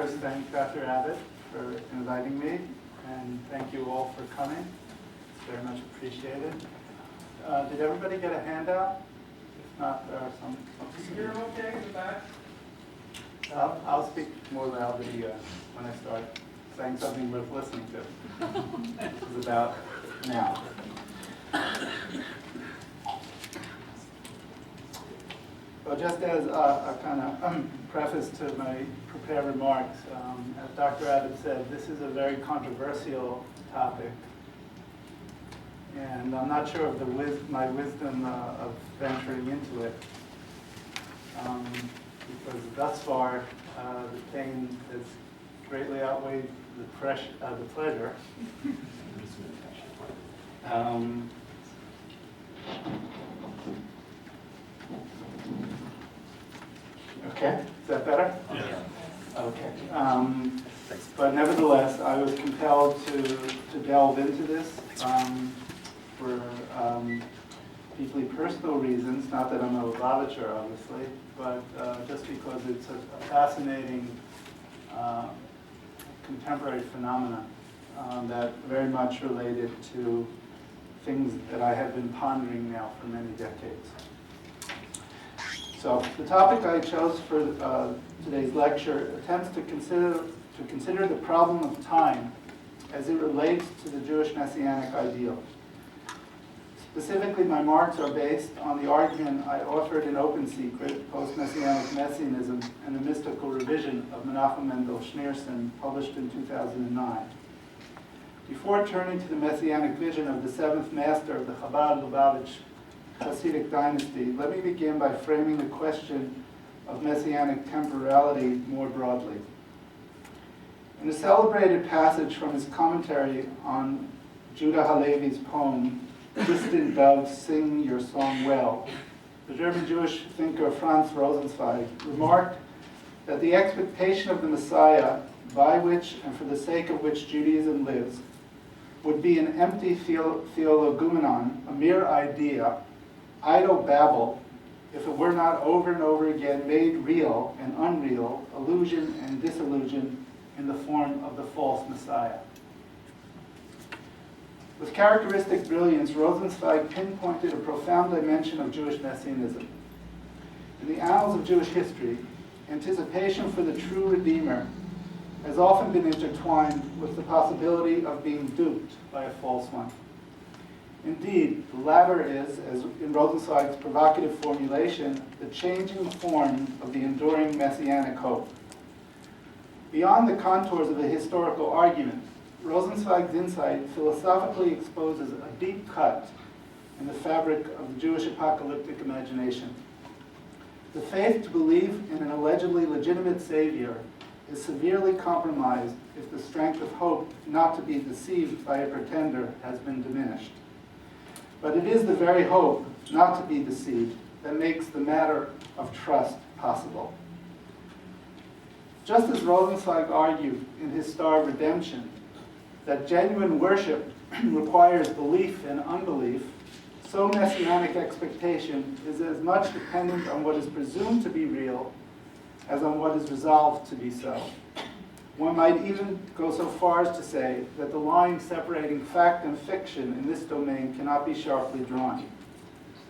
first thank Dr. Abbott for inviting me, and thank you all for coming. It's very much appreciated. Did everybody get a handout? If not, there are some. Can you hear okay in the back? I'll speak more loudly when I start saying something worth listening to. This is about now. Well, just as a kind of preface to my prepared remarks, as Dr. Abbott said, this is a very controversial topic. And I'm not sure of my wisdom of venturing into it. Because thus far, the pain has greatly outweighed the pleasure. Okay, is that better? Yeah. Okay. But nevertheless, I was compelled to delve into this for deeply personal reasons. Not that I'm a Lubavitcher, obviously, but just because it's a fascinating contemporary phenomenon that very much related to things that I have been pondering now for many decades. So the topic I chose for today's lecture attempts to consider the problem of time as it relates to the Jewish Messianic ideal. Specifically, my remarks are based on the argument I offered in Open Secret, Post-Messianic Messianism, and the Mystical Revision of Menachem Mendel Schneerson, published in 2009. Before turning to the Messianic vision of the seventh master of the Chabad-Lubavitch Hasidic dynasty, let me begin by framing the question of Messianic temporality more broadly. In a celebrated passage from his commentary on Judah Halevi's poem, Distant Doves Sing Your Song Well, the German Jewish thinker Franz Rosenzweig remarked that the expectation of the Messiah, by which and for the sake of which Judaism lives, would be an empty theologumenon, a mere idea, idle babble, if it were not over and over again made real and unreal, illusion and disillusion in the form of the false Messiah. With characteristic brilliance, Rosenzweig pinpointed a profound dimension of Jewish messianism. In the annals of Jewish history, anticipation for the true Redeemer has often been intertwined with the possibility of being duped by a false one. Indeed, the latter is, as in Rosenzweig's provocative formulation, the changing form of the enduring messianic hope. Beyond the contours of a historical argument, Rosenzweig's insight philosophically exposes a deep cut in the fabric of the Jewish apocalyptic imagination. The faith to believe in an allegedly legitimate Savior is severely compromised if the strength of hope not to be deceived by a pretender has been diminished. But it is the very hope not to be deceived that makes the matter of trust possible. Just as Rosenzweig argued in his Star of Redemption that genuine worship requires belief and unbelief, so messianic expectation is as much dependent on what is presumed to be real as on what is resolved to be so. One might even go so far as to say that the line separating fact and fiction in this domain cannot be sharply drawn.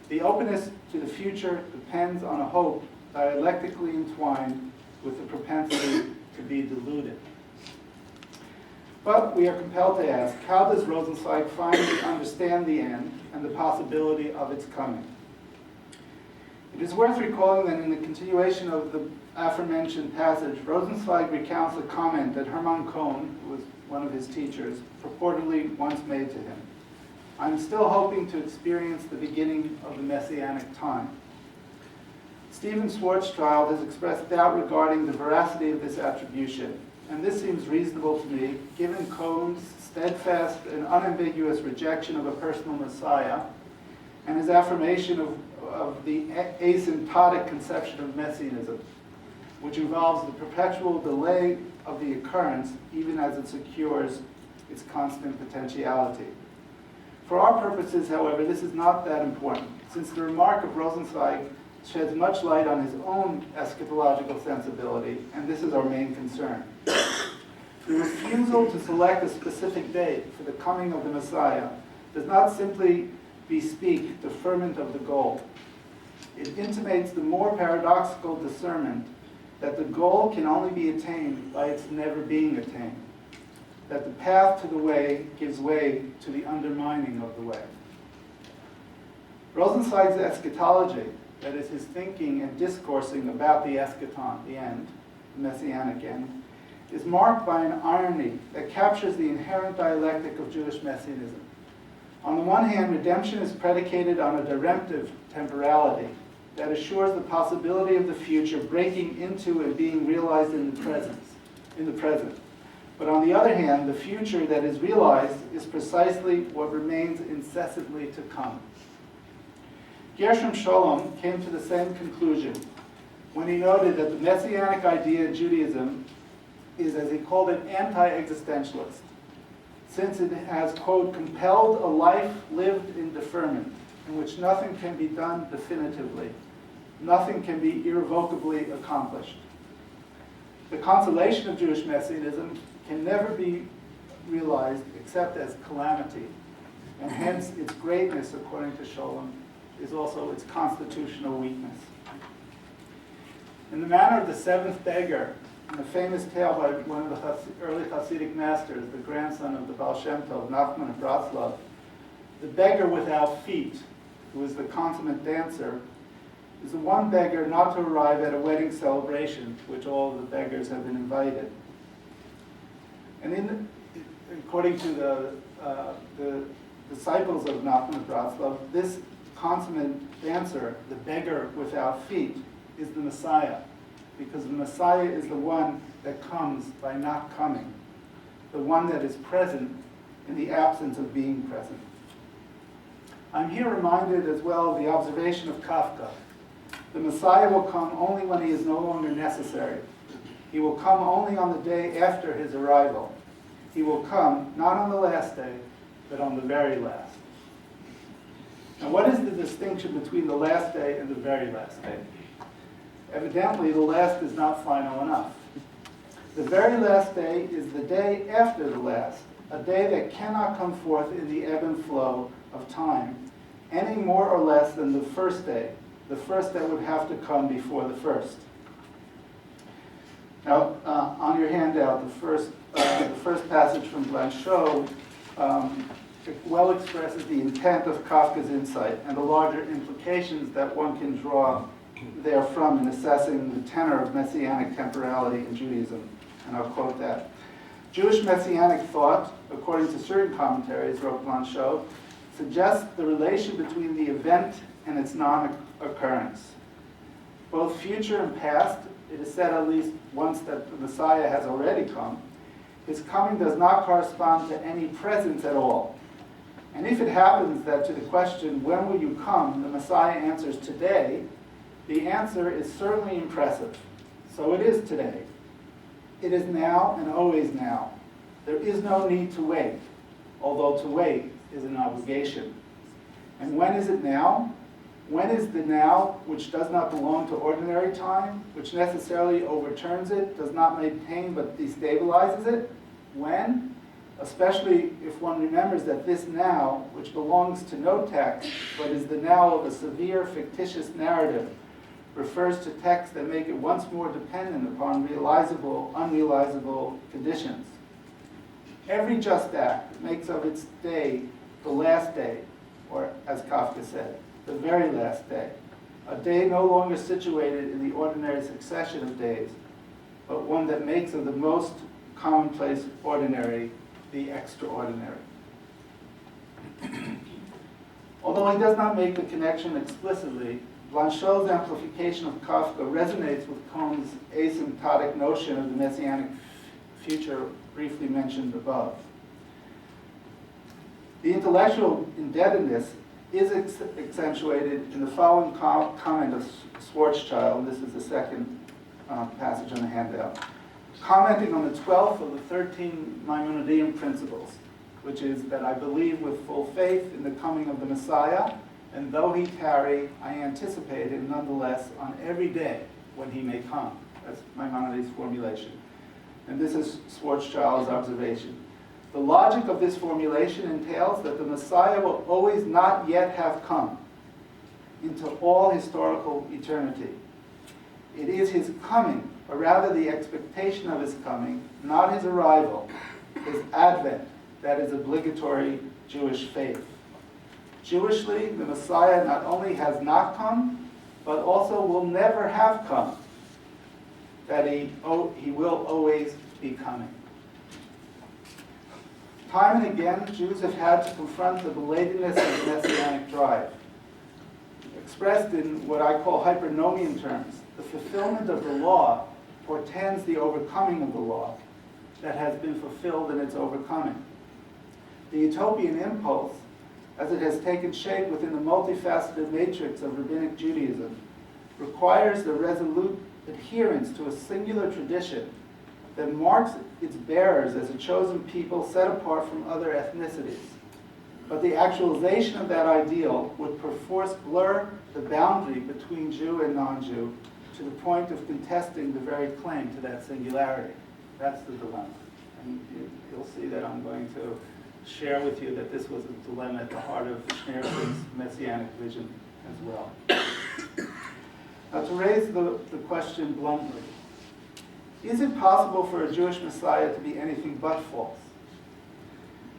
The openness to the future depends on a hope dialectically entwined with the propensity to be deluded. But we are compelled to ask, how does Rosenzweig finally understand the end and the possibility of its coming? It is worth recalling that in the continuation of the aforementioned passage, Rosenzweig recounts a comment that Hermann Cohn, who was one of his teachers, purportedly once made to him. I'm still hoping to experience the beginning of the Messianic time. Stephen Schwarzschild has expressed doubt regarding the veracity of this attribution, and this seems reasonable to me, given Cohn's steadfast and unambiguous rejection of a personal Messiah and his affirmation of the asymptotic conception of messianism, which involves the perpetual delay of the occurrence even as it secures its constant potentiality. For our purposes, however, this is not that important, since the remark of Rosenzweig sheds much light on his own eschatological sensibility, and this is our main concern. The refusal to select a specific date for the coming of the Messiah does not simply bespeak deferment of the goal. It intimates the more paradoxical discernment that the goal can only be attained by its never being attained, that the path to the way gives way to the undermining of the way. Rosenstein's eschatology, that is his thinking and discoursing about the eschaton, the end, the messianic end, is marked by an irony that captures the inherent dialectic of Jewish messianism. On the one hand, redemption is predicated on a diremptive temporality that assures the possibility of the future breaking into and being realized in the present. But on the other hand, the future that is realized is precisely what remains incessantly to come. Gershom Scholem came to the same conclusion when he noted that the messianic idea in Judaism is, as he called it, anti-existentialist, since it has, quote, compelled a life lived in deferment, in which nothing can be done definitively, nothing can be irrevocably accomplished. The consolation of Jewish messianism can never be realized except as calamity, and hence its greatness, according to Scholem, is also its constitutional weakness. In the manner of the seventh beggar, in a famous tale by one of the early Hasidic masters, the grandson of the Baal Shem Tov, Nachman of Bratslav, the beggar without feet, who is the consummate dancer, is the one beggar not to arrive at a wedding celebration to which all of the beggars have been invited. And according to the disciples of Nachman of Bratslav, this consummate dancer, the beggar without feet, is the Messiah, because the Messiah is the one that comes by not coming, the one that is present in the absence of being present. I'm here reminded as well of the observation of Kafka. The Messiah will come only when he is no longer necessary. He will come only on the day after his arrival. He will come not on the last day, but on the very last. Now, what is the distinction between the last day and the very last day? Evidently, the last is not final enough. The very last day is the day after the last, a day that cannot come forth in the ebb and flow of time, any more or less than the first day that would have to come before the first. Now, on your handout, the first passage from Blanchot well expresses the intent of Kafka's insight and the larger implications that one can draw therefrom in assessing the tenor of messianic temporality in Judaism. And I'll quote that. Jewish messianic thought, according to certain commentaries, wrote Blanchot, suggests the relation between the event and its non-occurrence. Both future and past, it is said at least once that the Messiah has already come, his coming does not correspond to any presence at all. And if it happens that to the question, when will you come, the Messiah answers today, the answer is certainly impressive. So it is today. It is now and always now. There is no need to wait, although to wait is an obligation. And when is it now? When is the now which does not belong to ordinary time, which necessarily overturns it, does not maintain but destabilizes it? When? Especially if one remembers that this now, which belongs to no text, but is the now of a severe fictitious narrative, refers to texts that make it once more dependent upon realizable, unrealizable conditions. Every just act makes of its day the last day, or as Kafka said, the very last day, a day no longer situated in the ordinary succession of days, but one that makes of the most commonplace ordinary the extraordinary. Although he does not make the connection explicitly, Blanchot's amplification of Kafka resonates with Cohn's asymptotic notion of the messianic future briefly mentioned above. The intellectual indebtedness is accentuated in the following comment of Schwarzschild, and this is the second passage on the handout, commenting on the 12th of the 13 Maimonidean principles, which is that I believe with full faith in the coming of the Messiah, and though he tarry, I anticipate him nonetheless on every day when he may come. That's Maimonides' formulation. And this is Schwarzschild's observation. The logic of this formulation entails that the Messiah will always not yet have come into all historical eternity. It is his coming, or rather the expectation of his coming, not his arrival, his advent, that is obligatory Jewish faith. Jewishly, the Messiah not only has not come, but also will never have come, that he will always be coming. Time and again, Jews have had to confront the belatedness of the Messianic drive. Expressed in what I call hypernomian terms, the fulfillment of the law portends the overcoming of the law that has been fulfilled in its overcoming. The utopian impulse, as it has taken shape within the multifaceted matrix of rabbinic Judaism, requires the resolute adherence to a singular tradition that marks its bearers as a chosen people set apart from other ethnicities. But the actualization of that ideal would perforce blur the boundary between Jew and non-Jew to the point of contesting the very claim to that singularity. That's the dilemma. And you'll see that I'm going to share with you that this was a dilemma at the heart of Schneerson's Messianic vision as well. Now, to raise the question bluntly, is it possible for a Jewish Messiah to be anything but false?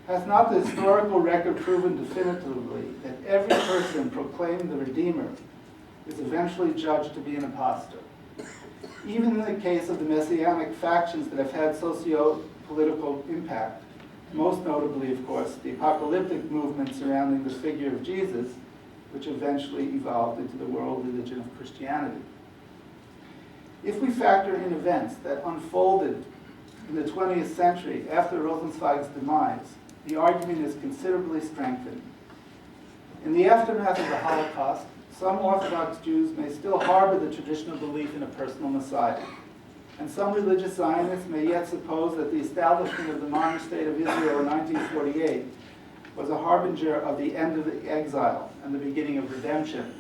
Has not the historical record proven definitively that every person proclaimed the Redeemer is eventually judged to be an impostor? Even in the case of the Messianic factions that have had socio-political impact, most notably, of course, the apocalyptic movement surrounding the figure of Jesus, which eventually evolved into the world religion of Christianity. If we factor in events that unfolded in the 20th century after Rosenzweig's demise, the argument is considerably strengthened. In the aftermath of the Holocaust, some Orthodox Jews may still harbor the traditional belief in a personal Messiah, and some religious Zionists may yet suppose that the establishment of the modern state of Israel in 1948 was a harbinger of the end of the exile and the beginning of redemption,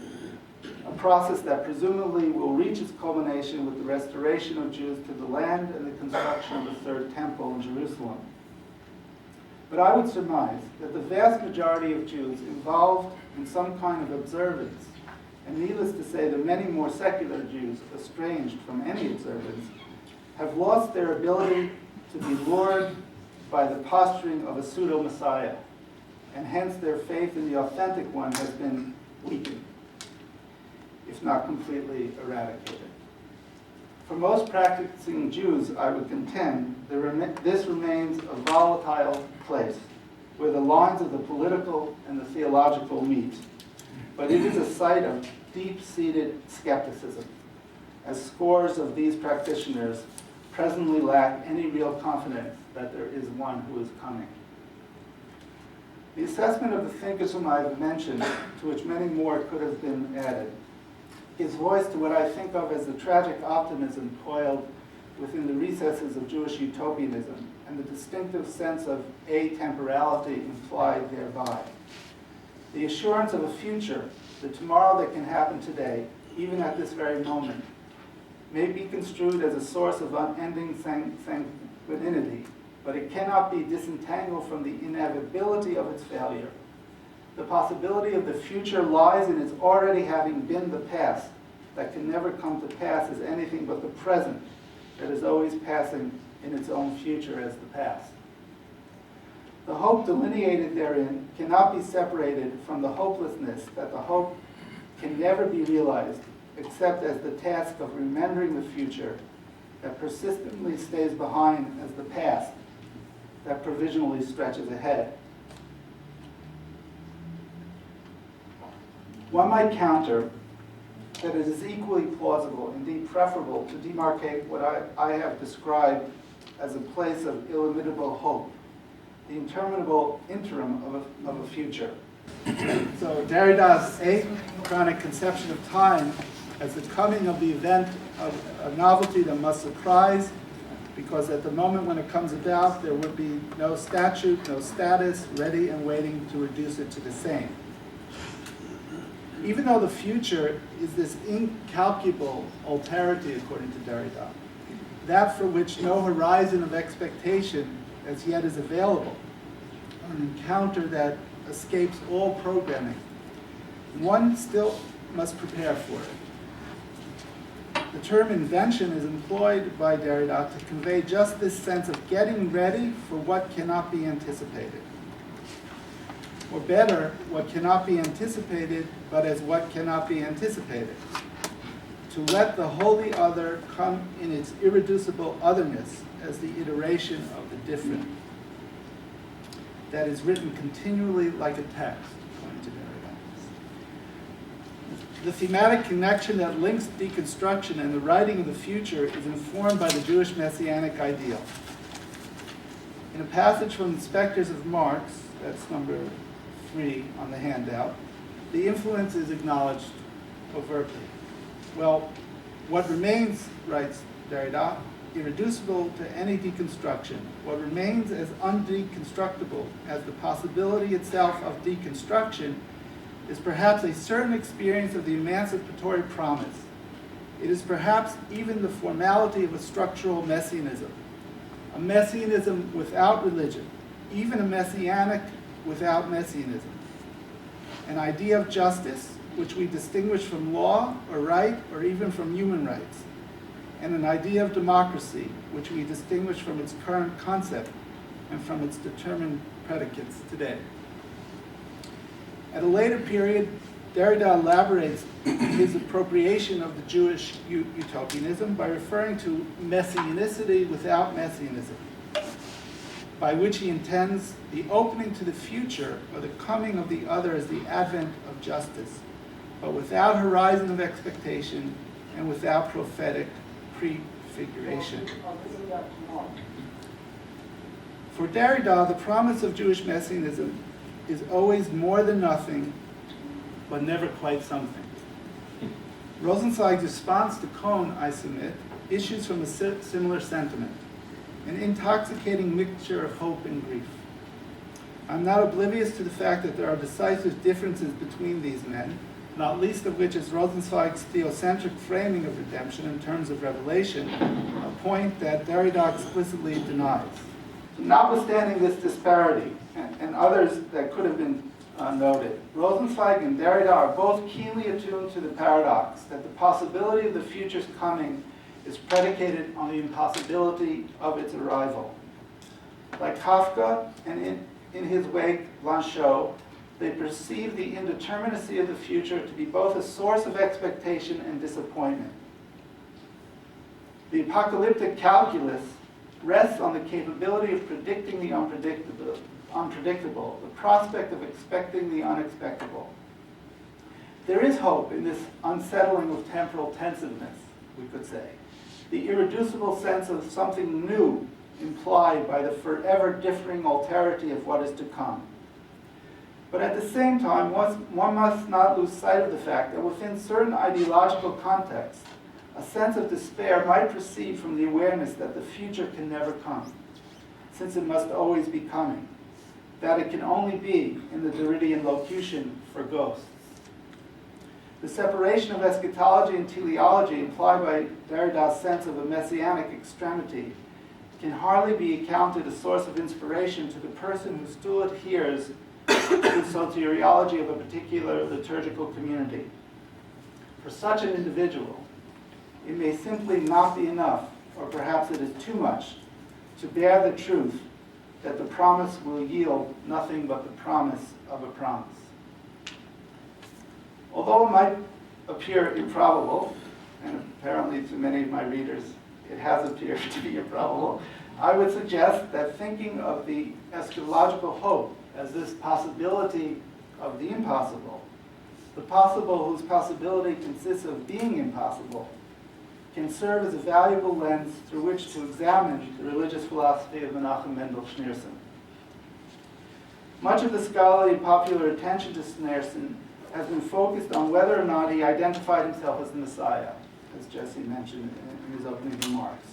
a process that presumably will reach its culmination with the restoration of Jews to the land and the construction of the Third Temple in Jerusalem. But I would surmise that the vast majority of Jews involved in some kind of observance, and needless to say, the many more secular Jews estranged from any observance, have lost their ability to be lured by the posturing of a pseudo-Messiah, and hence their faith in the authentic one has been weakened, if not completely eradicated. For most practicing Jews, I would contend, this remains a volatile place where the lines of the political and the theological meet. But it is a site of deep-seated skepticism, as scores of these practitioners presently lack any real confidence that there is one who is coming. The assessment of the thinkers whom I have mentioned, to which many more could have been added, gives voice to what I think of as the tragic optimism coiled within the recesses of Jewish utopianism and the distinctive sense of atemporality implied thereby. The assurance of a future, the tomorrow that can happen today, even at this very moment, may be construed as a source of unending sanguinity, but it cannot be disentangled from the inevitability of its failure. The possibility of the future lies in its already having been the past that can never come to pass as anything but the present that is always passing in its own future as the past. The hope delineated therein cannot be separated from the hopelessness that the hope can never be realized except as the task of remembering the future that persistently stays behind as the past that provisionally stretches ahead. One might counter that it is equally plausible, indeed preferable, to demarcate what I have described as a place of illimitable hope, the interminable interim of a future. So Derrida's achronic conception of time as the coming of the event of a novelty that must surprise, because at the moment when it comes about, there would be no statute, no status, ready and waiting to reduce it to the same. Even though the future is this incalculable alterity, according to Derrida, that for which no horizon of expectation as yet is available, an encounter that escapes all programming, one still must prepare for it. The term invention is employed by Derrida to convey just this sense of getting ready for what cannot be anticipated. Or better, what cannot be anticipated, but as what cannot be anticipated. To let the wholly other come in its irreducible otherness as the iteration of the different. That is written continually like a text, according to Derrida. The thematic connection that links deconstruction and the writing of the future is informed by the Jewish messianic ideal. In a passage from the Spectres of Marx, that's number 3 on the handout, the influence is acknowledged overtly. Well, what remains, writes Derrida, irreducible to any deconstruction, what remains as undeconstructible as the possibility itself of deconstruction is perhaps a certain experience of the emancipatory promise. It is perhaps even the formality of a structural messianism, a messianism without religion, even a messianic without messianism, an idea of justice which we distinguish from law or right or even from human rights, and an idea of democracy which we distinguish from its current concept and from its determined predicates today. At a later period, Derrida elaborates his appropriation of the Jewish utopianism by referring to messianicity without messianism, by which he intends the opening to the future or the coming of the other as the advent of justice, but without horizon of expectation and without prophetic prefiguration. For Derrida, the promise of Jewish messianism is always more than nothing, but never quite something. Rosenzweig's response to Kohn, I submit, issues from a similar sentiment, an intoxicating mixture of hope and grief. I'm not oblivious to the fact that there are decisive differences between these men, not least of which is Rosenzweig's theocentric framing of redemption in terms of revelation, a point that Derrida explicitly denies. Notwithstanding this disparity, and others that could have been noted, Rosenzweig and Derrida are both keenly attuned to the paradox that the possibility of the future's coming is predicated on the impossibility of its arrival. Like Kafka and in his wake, Blanchot, they perceive the indeterminacy of the future to be both a source of expectation and disappointment. The apocalyptic calculus rests on the capability of predicting the unpredictable, the prospect of expecting the unexpectable. There is hope in this unsettling of temporal tensiveness, we could say, the irreducible sense of something new implied by the forever differing alterity of what is to come. But at the same time, one must not lose sight of the fact that within certain ideological contexts, a sense of despair might proceed from the awareness that the future can never come, since it must always be coming, that it can only be in the Derridian locution for ghosts. The separation of eschatology and teleology implied by Derrida's sense of a messianic extremity can hardly be accounted a source of inspiration to the person who still adheres to the soteriology of a particular liturgical community. For such an individual, it may simply not be enough, or perhaps it is too much, to bear the truth that the promise will yield nothing but the promise of a promise. Although it might appear improbable, and apparently to many of my readers it has appeared to be improbable, I would suggest that thinking of the eschatological hope as this possibility of the impossible, the possible whose possibility consists of being impossible, can serve as a valuable lens through which to examine the religious philosophy of Menachem Mendel Schneerson. Much of the scholarly and popular attention to Schneerson has been focused on whether or not he identified himself as the Messiah, as Jesse mentioned in his opening remarks.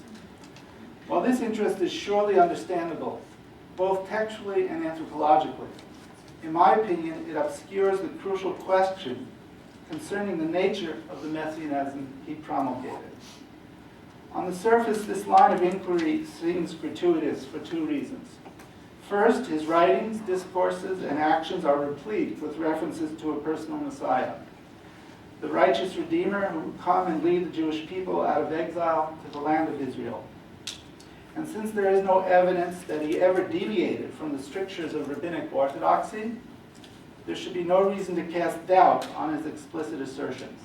While this interest is surely understandable, both textually and anthropologically, in my opinion, it obscures the crucial question concerning the nature of the messianism he promulgated. On the surface, this line of inquiry seems gratuitous for two reasons. First, his writings, discourses, and actions are replete with references to a personal Messiah, the righteous Redeemer who would come and lead the Jewish people out of exile to the land of Israel. And since there is no evidence that he ever deviated from the strictures of rabbinic orthodoxy, there should be no reason to cast doubt on his explicit assertions.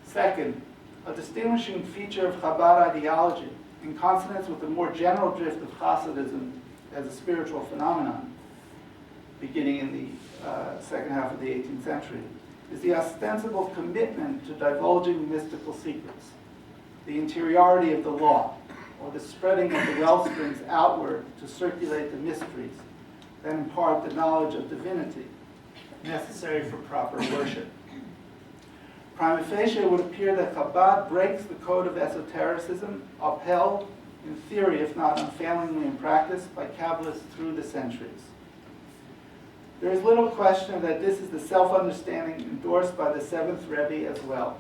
Second, a distinguishing feature of Chabad ideology, in consonance with the more general drift of Hasidism as a spiritual phenomenon, beginning in the second half of the 18th century, is the ostensible commitment to divulging mystical secrets, the interiority of the law, or the spreading of the wellsprings outward to circulate the mysteries that impart the knowledge of divinity necessary for proper worship. Prima facie, it would appear that Chabad breaks the code of esotericism, upheld in theory, if not unfailingly in practice, by Kabbalists through the centuries. There is little question that this is the self-understanding endorsed by the Seventh Rebbe as well,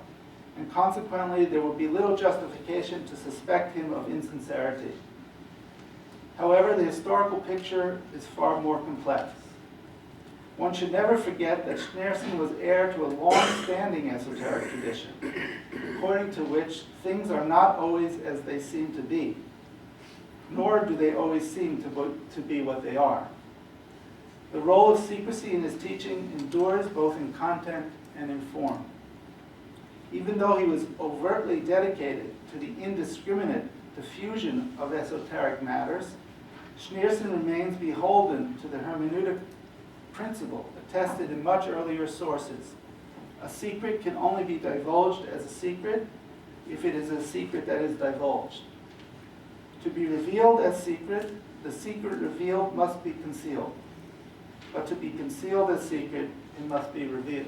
and consequently there would be little justification to suspect him of insincerity. However, the historical picture is far more complex. One should never forget that Schneerson was heir to a long-standing esoteric tradition, according to which things are not always as they seem to be, nor do they always seem to be what they are. The role of secrecy in his teaching endures both in content and in form. Even though he was overtly dedicated to the indiscriminate diffusion of esoteric matters, Schneerson remains beholden to the hermeneutic principle attested in much earlier sources. A secret can only be divulged as a secret if it is a secret that is divulged. To be revealed as secret, the secret revealed must be concealed. But to be concealed as secret, it must be revealed.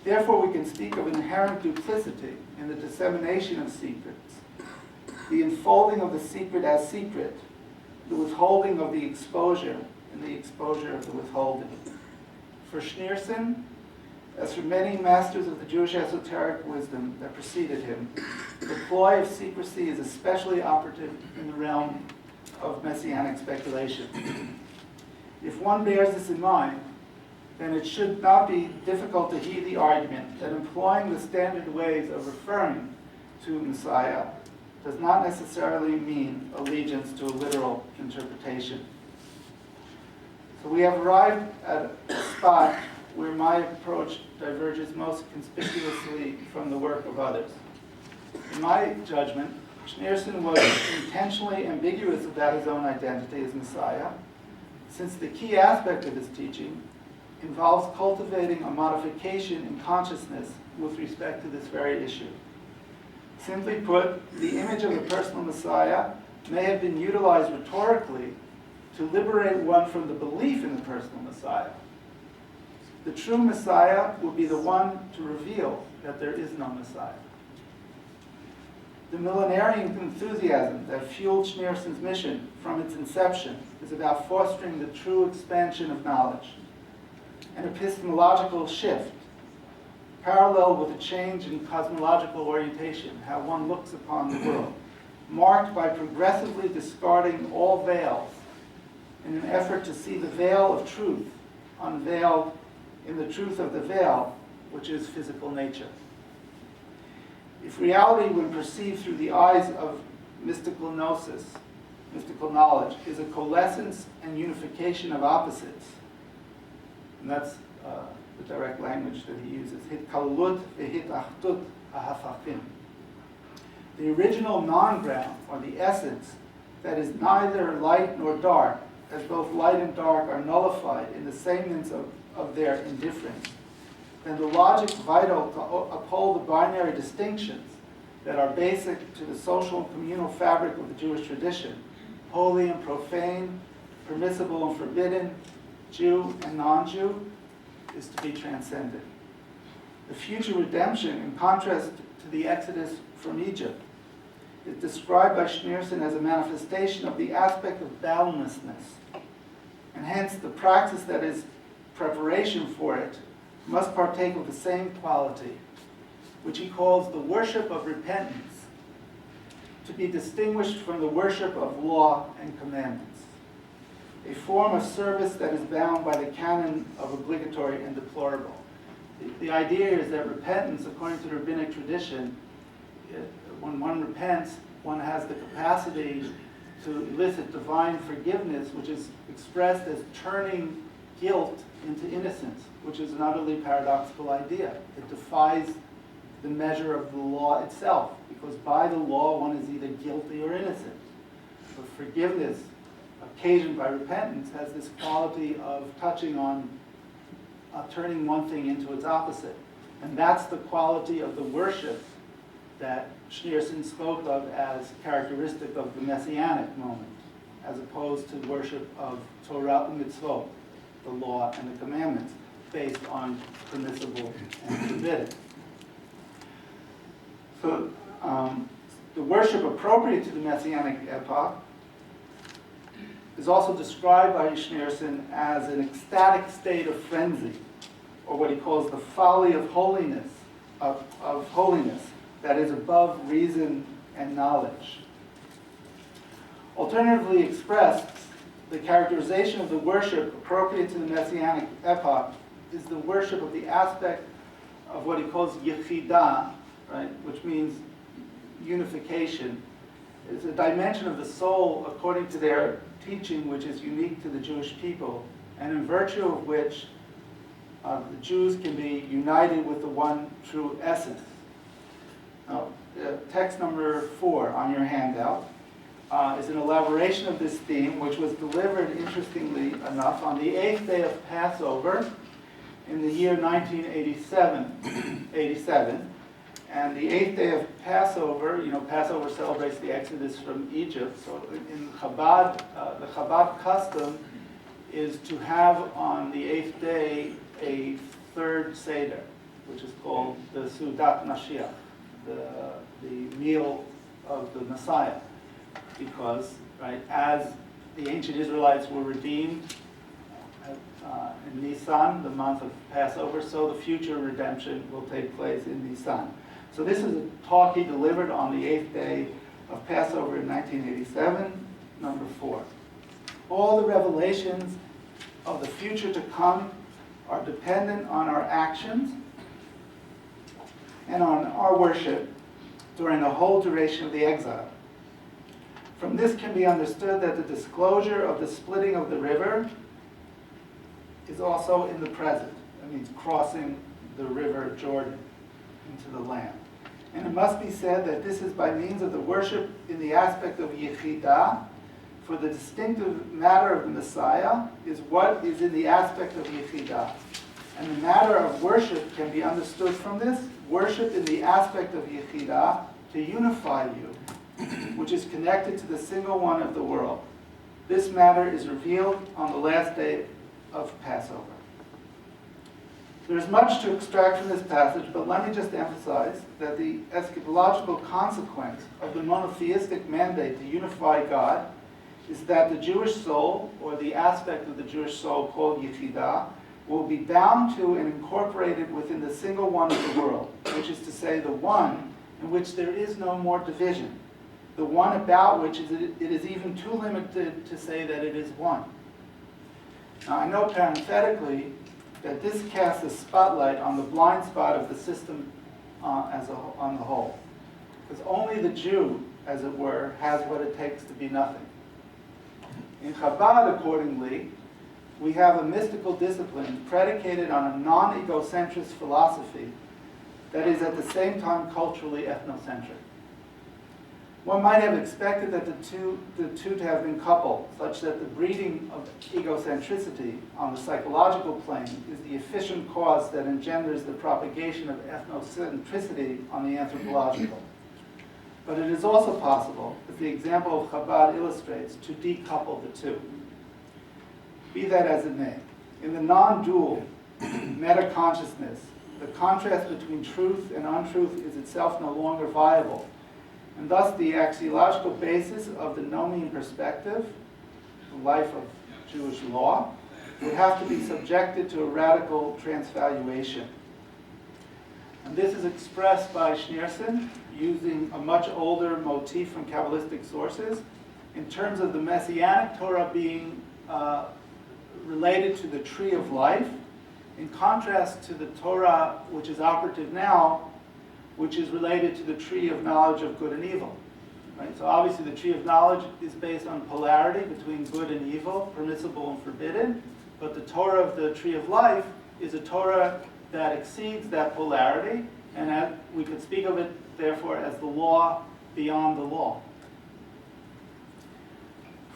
Therefore, we can speak of inherent duplicity in the dissemination of secrets, the enfolding of the secret as secret, the withholding of the exposure, and the exposure of the withholding. For Schneerson, as for many masters of the Jewish esoteric wisdom that preceded him, the ploy of secrecy is especially operative in the realm of messianic speculation. If one bears this in mind, then it should not be difficult to heed the argument that employing the standard ways of referring to Messiah does not necessarily mean allegiance to a literal interpretation. So we have arrived at a spot where my approach diverges most conspicuously from the work of others. In my judgment, Schneerson was intentionally ambiguous about his own identity as Messiah, since the key aspect of his teaching involves cultivating a modification in consciousness with respect to this very issue. Simply put, the image of a personal Messiah may have been utilized rhetorically to liberate one from the belief in the personal Messiah. The true Messiah would be the one to reveal that there is no Messiah. The millenarian enthusiasm that fueled Schneerson's mission from its inception is about fostering the true expansion of knowledge, an epistemological shift, parallel with a change in cosmological orientation, how one looks upon the world, marked by progressively discarding all veils in an effort to see the veil of truth unveiled in the truth of the veil, which is physical nature. If reality, when perceived through the eyes of mystical gnosis, mystical knowledge, is a coalescence and unification of opposites, and that's the direct language that he uses, hitkalut v'hitachtut hahafachim. The original non-ground, or the essence, that is neither light nor dark, as both light and dark are nullified in the sameness of their indifference, then the logic vital to uphold the binary distinctions that are basic to the social and communal fabric of the Jewish tradition, holy and profane, permissible and forbidden, Jew and non-Jew, is to be transcended. The future redemption, in contrast to the exodus from Egypt, is described by Schneerson as a manifestation of the aspect of boundlessness, and hence the praxis that is preparation for it must partake of the same quality, which he calls the worship of repentance, to be distinguished from the worship of law and commandments, a form of service that is bound by the canon of obligatory and deplorable. The idea is that repentance, according to the rabbinic tradition, when one repents, one has the capacity to elicit divine forgiveness, which is expressed as turning guilt into innocence, which is an utterly paradoxical idea. It defies the measure of the law itself, because by the law one is either guilty or innocent. But forgiveness, occasioned by repentance, has this quality of touching on, turning one thing into its opposite. And that's the quality of the worship that Schneerson spoke of as characteristic of the Messianic moment, as opposed to worship of Torah and mitzvot, the law and the commandments, based on permissible and forbidden. So the worship appropriate to the Messianic epoch is also described by Schneerson as an ecstatic state of frenzy, or what he calls the folly of holiness, of holiness that is above reason and knowledge. Alternatively expressed, the characterization of the worship appropriate to the Messianic epoch is the worship of the aspect of what he calls yechidah, right, which means unification. It's a dimension of the soul, according to their teaching, which is unique to the Jewish people, and in virtue of which the Jews can be united with the one true essence. Now, text number 4 on your handout is an elaboration of this theme, which was delivered, interestingly enough, on the 8th day of Passover in the year 1987. And the 8th day of Passover, Passover celebrates the Exodus from Egypt. So in Chabad, the Chabad custom is to have on the 8th day a third Seder, which is called the Sudat Mashiach, the meal of the Messiah. Because, right, as the ancient Israelites were redeemed in Nisan, the month of Passover, so the future redemption will take place in Nisan. So this is a talk he delivered on the 8th day of Passover in 1987, number 4. All the revelations of the future to come are dependent on our actions and on our worship during the whole duration of the exile. From this can be understood that the disclosure of the splitting of the river is also in the present. That means crossing the river Jordan into the land. And it must be said that this is by means of the worship in the aspect of Yechidah, for the distinctive matter of the Messiah is what is in the aspect of Yechidah. And the matter of worship can be understood from this, worship in the aspect of Yechidah, to unify you, which is connected to the single one of the world. This matter is revealed on the last day of Passover. There's much to extract from this passage, but let me just emphasize that the eschatological consequence of the monotheistic mandate to unify God is that the Jewish soul, or the aspect of the Jewish soul called Yechidah, will be bound to and incorporated within the single one of the world, which is to say the one in which there is no more division, the one about which it is even too limited to say that it is one. Now, I know parenthetically that this casts a spotlight on the blind spot of the system on the whole, because only the Jew, as it were, has what it takes to be nothing. In Chabad, accordingly, we have a mystical discipline predicated on a non-egocentric philosophy that is at the same time culturally ethnocentric. One might have expected that the two to have been coupled, such that the breeding of egocentricity on the psychological plane is the efficient cause that engenders the propagation of ethnocentricity on the anthropological. But it is also possible, as the example of Chabad illustrates, to decouple the two. Be that as it may, in the non-dual meta-consciousness, the contrast between truth and untruth is itself no longer viable, and thus the axiological basis of the Nomian perspective, the life of Jewish law, would have to be subjected to a radical transvaluation. And this is expressed by Schneerson using a much older motif from Kabbalistic sources in terms of the Messianic Torah being related to the tree of life, in contrast to the Torah which is operative now, which is related to the tree of knowledge of good and evil. Right? So obviously the tree of knowledge is based on polarity between good and evil, permissible and forbidden, but the Torah of the tree of life is a Torah that exceeds that polarity, and we could speak of it therefore as the law beyond the law.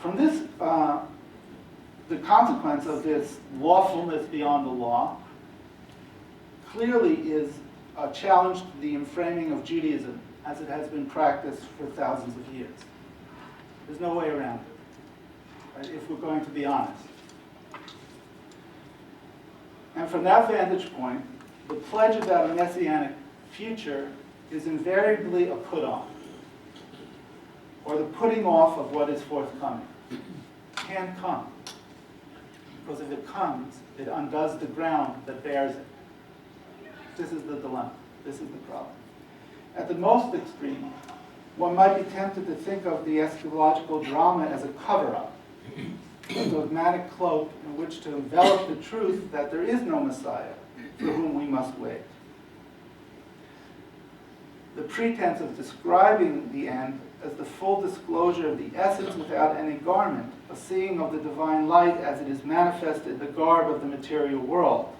From this, the consequence of this lawfulness beyond the law clearly is a challenge to the enframing of Judaism as it has been practiced for thousands of years. There's no way around it, right, if we're going to be honest. And from that vantage point, the pledge about a messianic future is invariably a put-on, or the putting off of what is forthcoming. It can't come, because if it comes, it undoes the ground that bears it. This is the dilemma. This is the problem. At the most extreme, one might be tempted to think of the eschatological drama as a cover-up, a dogmatic cloak in which to envelop the truth that there is no Messiah for whom we must wait. The pretense of describing the end as the full disclosure of the essence without any garment, a seeing of the divine light as it is manifested in the garb of the material world,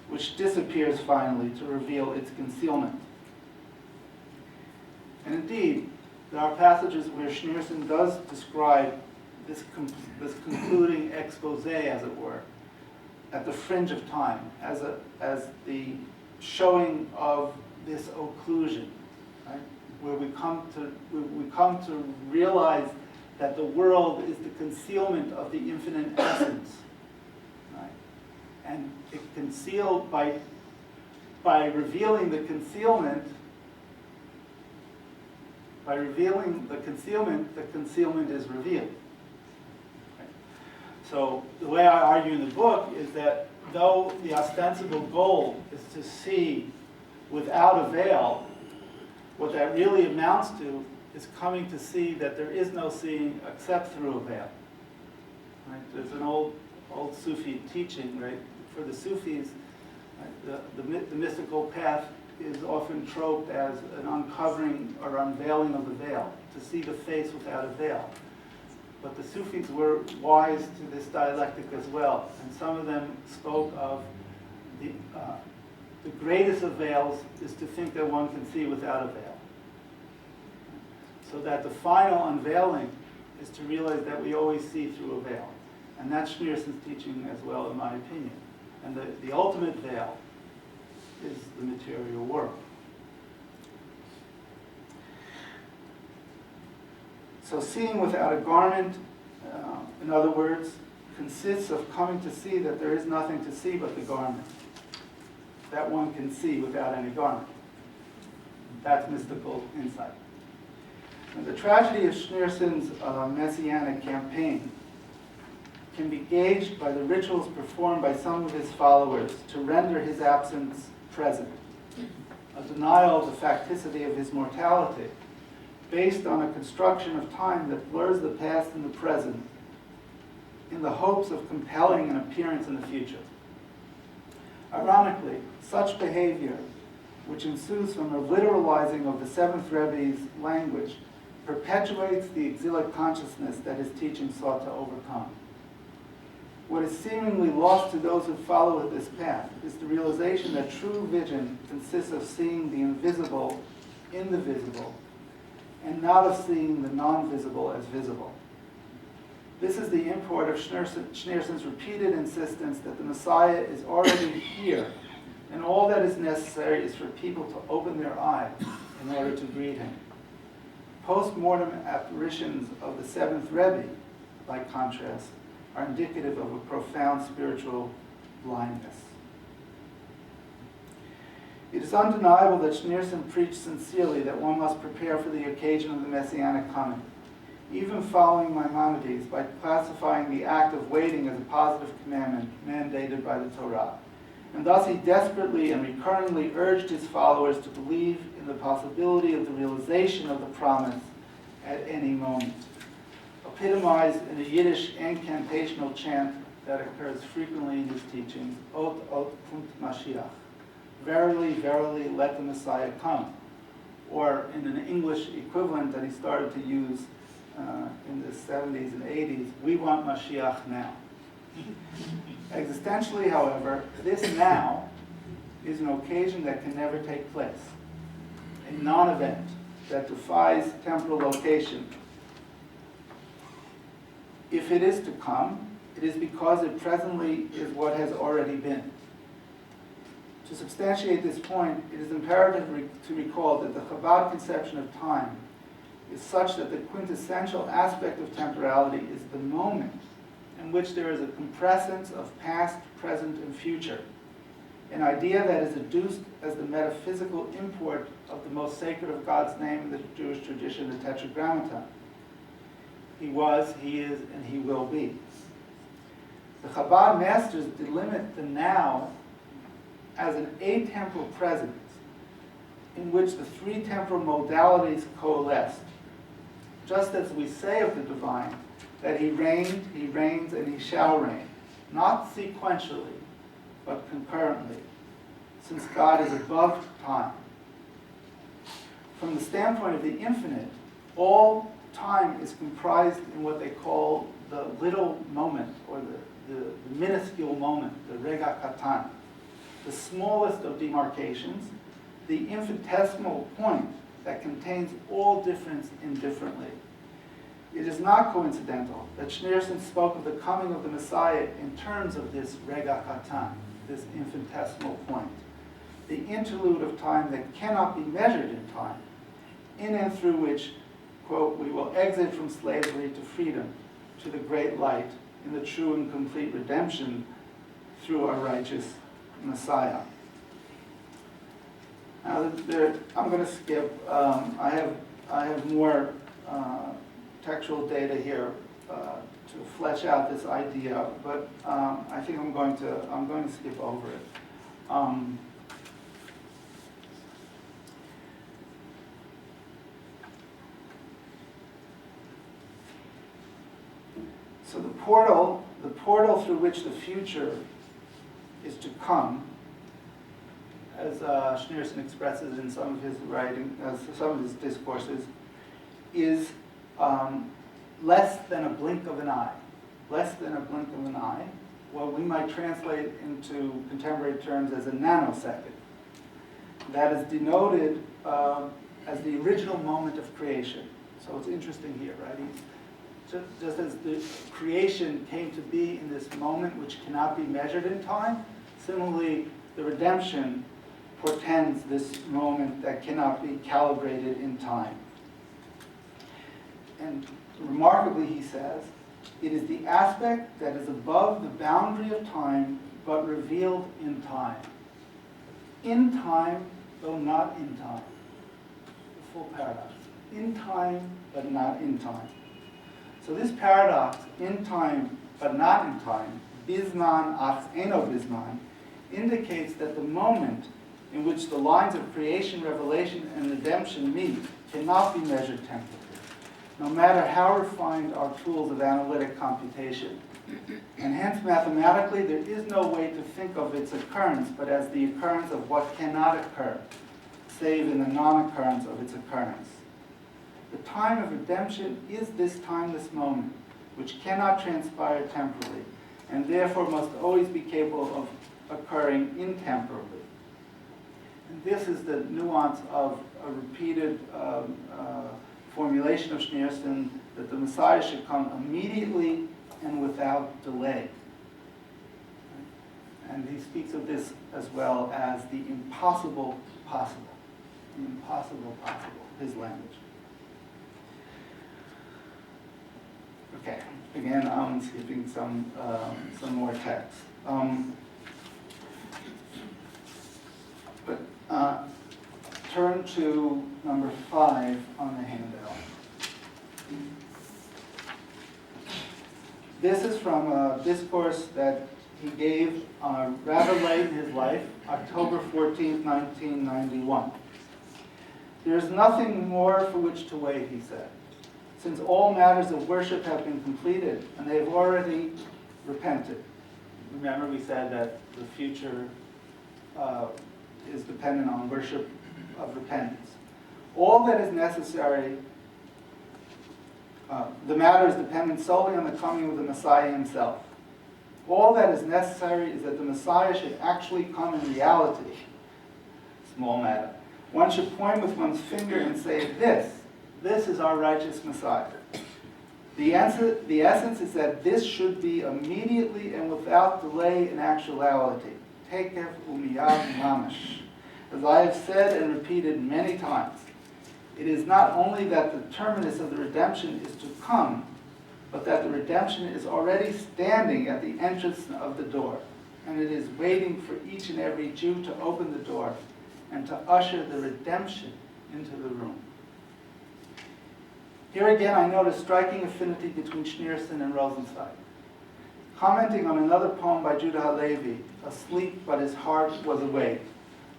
which disappears finally to reveal its concealment. And indeed, there are passages where Schneerson does describe this concluding expose, as it were, at the fringe of time, as the showing of this occlusion, right? Where we come to realize that the world is the concealment of the infinite essence, right? And it concealed by revealing the concealment. By revealing the concealment is revealed. Right? So the way I argue in the book is that though the ostensible goal is to see without a veil, what that really amounts to is coming to see that there is no seeing except through a veil. Right? There's an old Sufi teaching, right? For the Sufis, right? The mystical path is often troped as an uncovering or unveiling of the veil, to see the face without a veil. But the Sufis were wise to this dialectic as well, and some of them spoke of the greatest of veils is to think that one can see without a veil. So that the final unveiling is to realize that we always see through a veil. And that's Schneerson's teaching as well, in my opinion. And the ultimate veil is the material world. So seeing without a garment, in other words, consists of coming to see that there is nothing to see but the garment, that one can see without any garment. That's mystical insight. And the tragedy of Schneerson's messianic campaign can be gauged by the rituals performed by some of his followers to render his absence present, a denial of the facticity of his mortality, based on a construction of time that blurs the past and the present, in the hopes of compelling an appearance in the future. Ironically, such behavior, which ensues from a literalizing of the Seventh Rebbe's language, perpetuates the exilic consciousness that his teaching sought to overcome. What is seemingly lost to those who follow this path is the realization that true vision consists of seeing the invisible in the visible, and not of seeing the non-visible as visible. This is the import of Schneerson's repeated insistence that the Messiah is already here, and all that is necessary is for people to open their eyes in order to greet him. Post-mortem apparitions of the Seventh Rebbe, by contrast, are indicative of a profound spiritual blindness. It is undeniable that Schneerson preached sincerely that one must prepare for the occasion of the Messianic coming. even following Maimonides by classifying the act of waiting as a positive commandment mandated by the Torah. And thus he desperately and recurrently urged his followers to believe in the possibility of the realization of the promise at any moment, epitomized in a Yiddish incantational chant that occurs frequently in his teachings, Ot Ot Kumt Mashiach, verily, verily, let the Messiah come, or in an English equivalent that he started to use in the 70s and 80s, we want Mashiach now. Existentially, however, this now is an occasion that can never take place, a non-event that defies temporal location. If it is to come, it is because it presently is what has already been. To substantiate this point, it is imperative to recall that the Chabad conception of time is such that the quintessential aspect of temporality is the moment in which there is a compressence of past, present, and future, an idea that is adduced as the metaphysical import of the most sacred of God's name in the Jewish tradition, the Tetragrammaton. He was, he is, and he will be. The Chabad masters delimit the now as an atemporal presence in which the three temporal modalities coalesced, just as we say of the divine that he reigned, he reigns, and he shall reign, not sequentially, but concurrently, since God is above time. From the standpoint of the infinite, all time is comprised in what they call the little moment, or the minuscule moment, the rega katan, the smallest of demarcations, the infinitesimal point that contains all difference indifferently. It is not coincidental that Schneerson spoke of the coming of the Messiah in terms of this rega katan, this infinitesimal point, the interlude of time that cannot be measured in time, in and through which, quote, we will exit from slavery to freedom, to the great light, in the true and complete redemption through our righteous Messiah. Now, I'm going to skip. I have more textual data here to flesh out this idea, but I think I'm going to skip over it. So the portal through which the future is to come, as Schneerson expresses in some of his writing, some of his discourses, is less than a blink of an eye. Less than a blink of an eye, what we might translate into contemporary terms as a nanosecond. That is denoted as the original moment of creation. So it's interesting here, right? Just as the creation came to be in this moment which cannot be measured in time, similarly, the redemption portends this moment that cannot be calibrated in time. And remarkably, he says, it is the aspect that is above the boundary of time, but revealed in time. In time, though not in time. The full paradox. In time, but not in time. So this paradox, in time, but not in time, bizman ach eno bizman, indicates that the moment in which the lines of creation, revelation, and redemption meet cannot be measured temporally, no matter how refined our tools of analytic computation. And hence, mathematically, there is no way to think of its occurrence but as the occurrence of what cannot occur, save in the non-occurrence of its occurrence. The time of redemption is this timeless moment, which cannot transpire temporally, and therefore must always be capable of occurring intemporally. And this is the nuance of a repeated formulation of Schneerson, that the Messiah should come immediately and without delay. And he speaks of this as well as the impossible possible. The impossible possible, his language. Okay, again, I'm skipping some more text. Turn to number 5 on the handout. This is from a discourse that he gave rather late in his life, October 14th, 1991. There is nothing more for which to wait, he said, since all matters of worship have been completed and they have already repented. Remember we said that the future is dependent on worship of repentance. All that is necessary, the matter is dependent solely on the coming of the Messiah himself. All that is necessary is that the Messiah should actually come in reality. Small matter. One should point with one's finger and say, this is our righteous Messiah. The essence is that this should be immediately and without delay in actuality. Tekef umiyad mamash. As I have said and repeated many times, it is not only that the terminus of the redemption is to come, but that the redemption is already standing at the entrance of the door, and it is waiting for each and every Jew to open the door and to usher the redemption into the room. Here again I note a striking affinity between Schneerson and Rosenzweig. Commenting on another poem by Judah Halevi, Asleep but his heart was awake,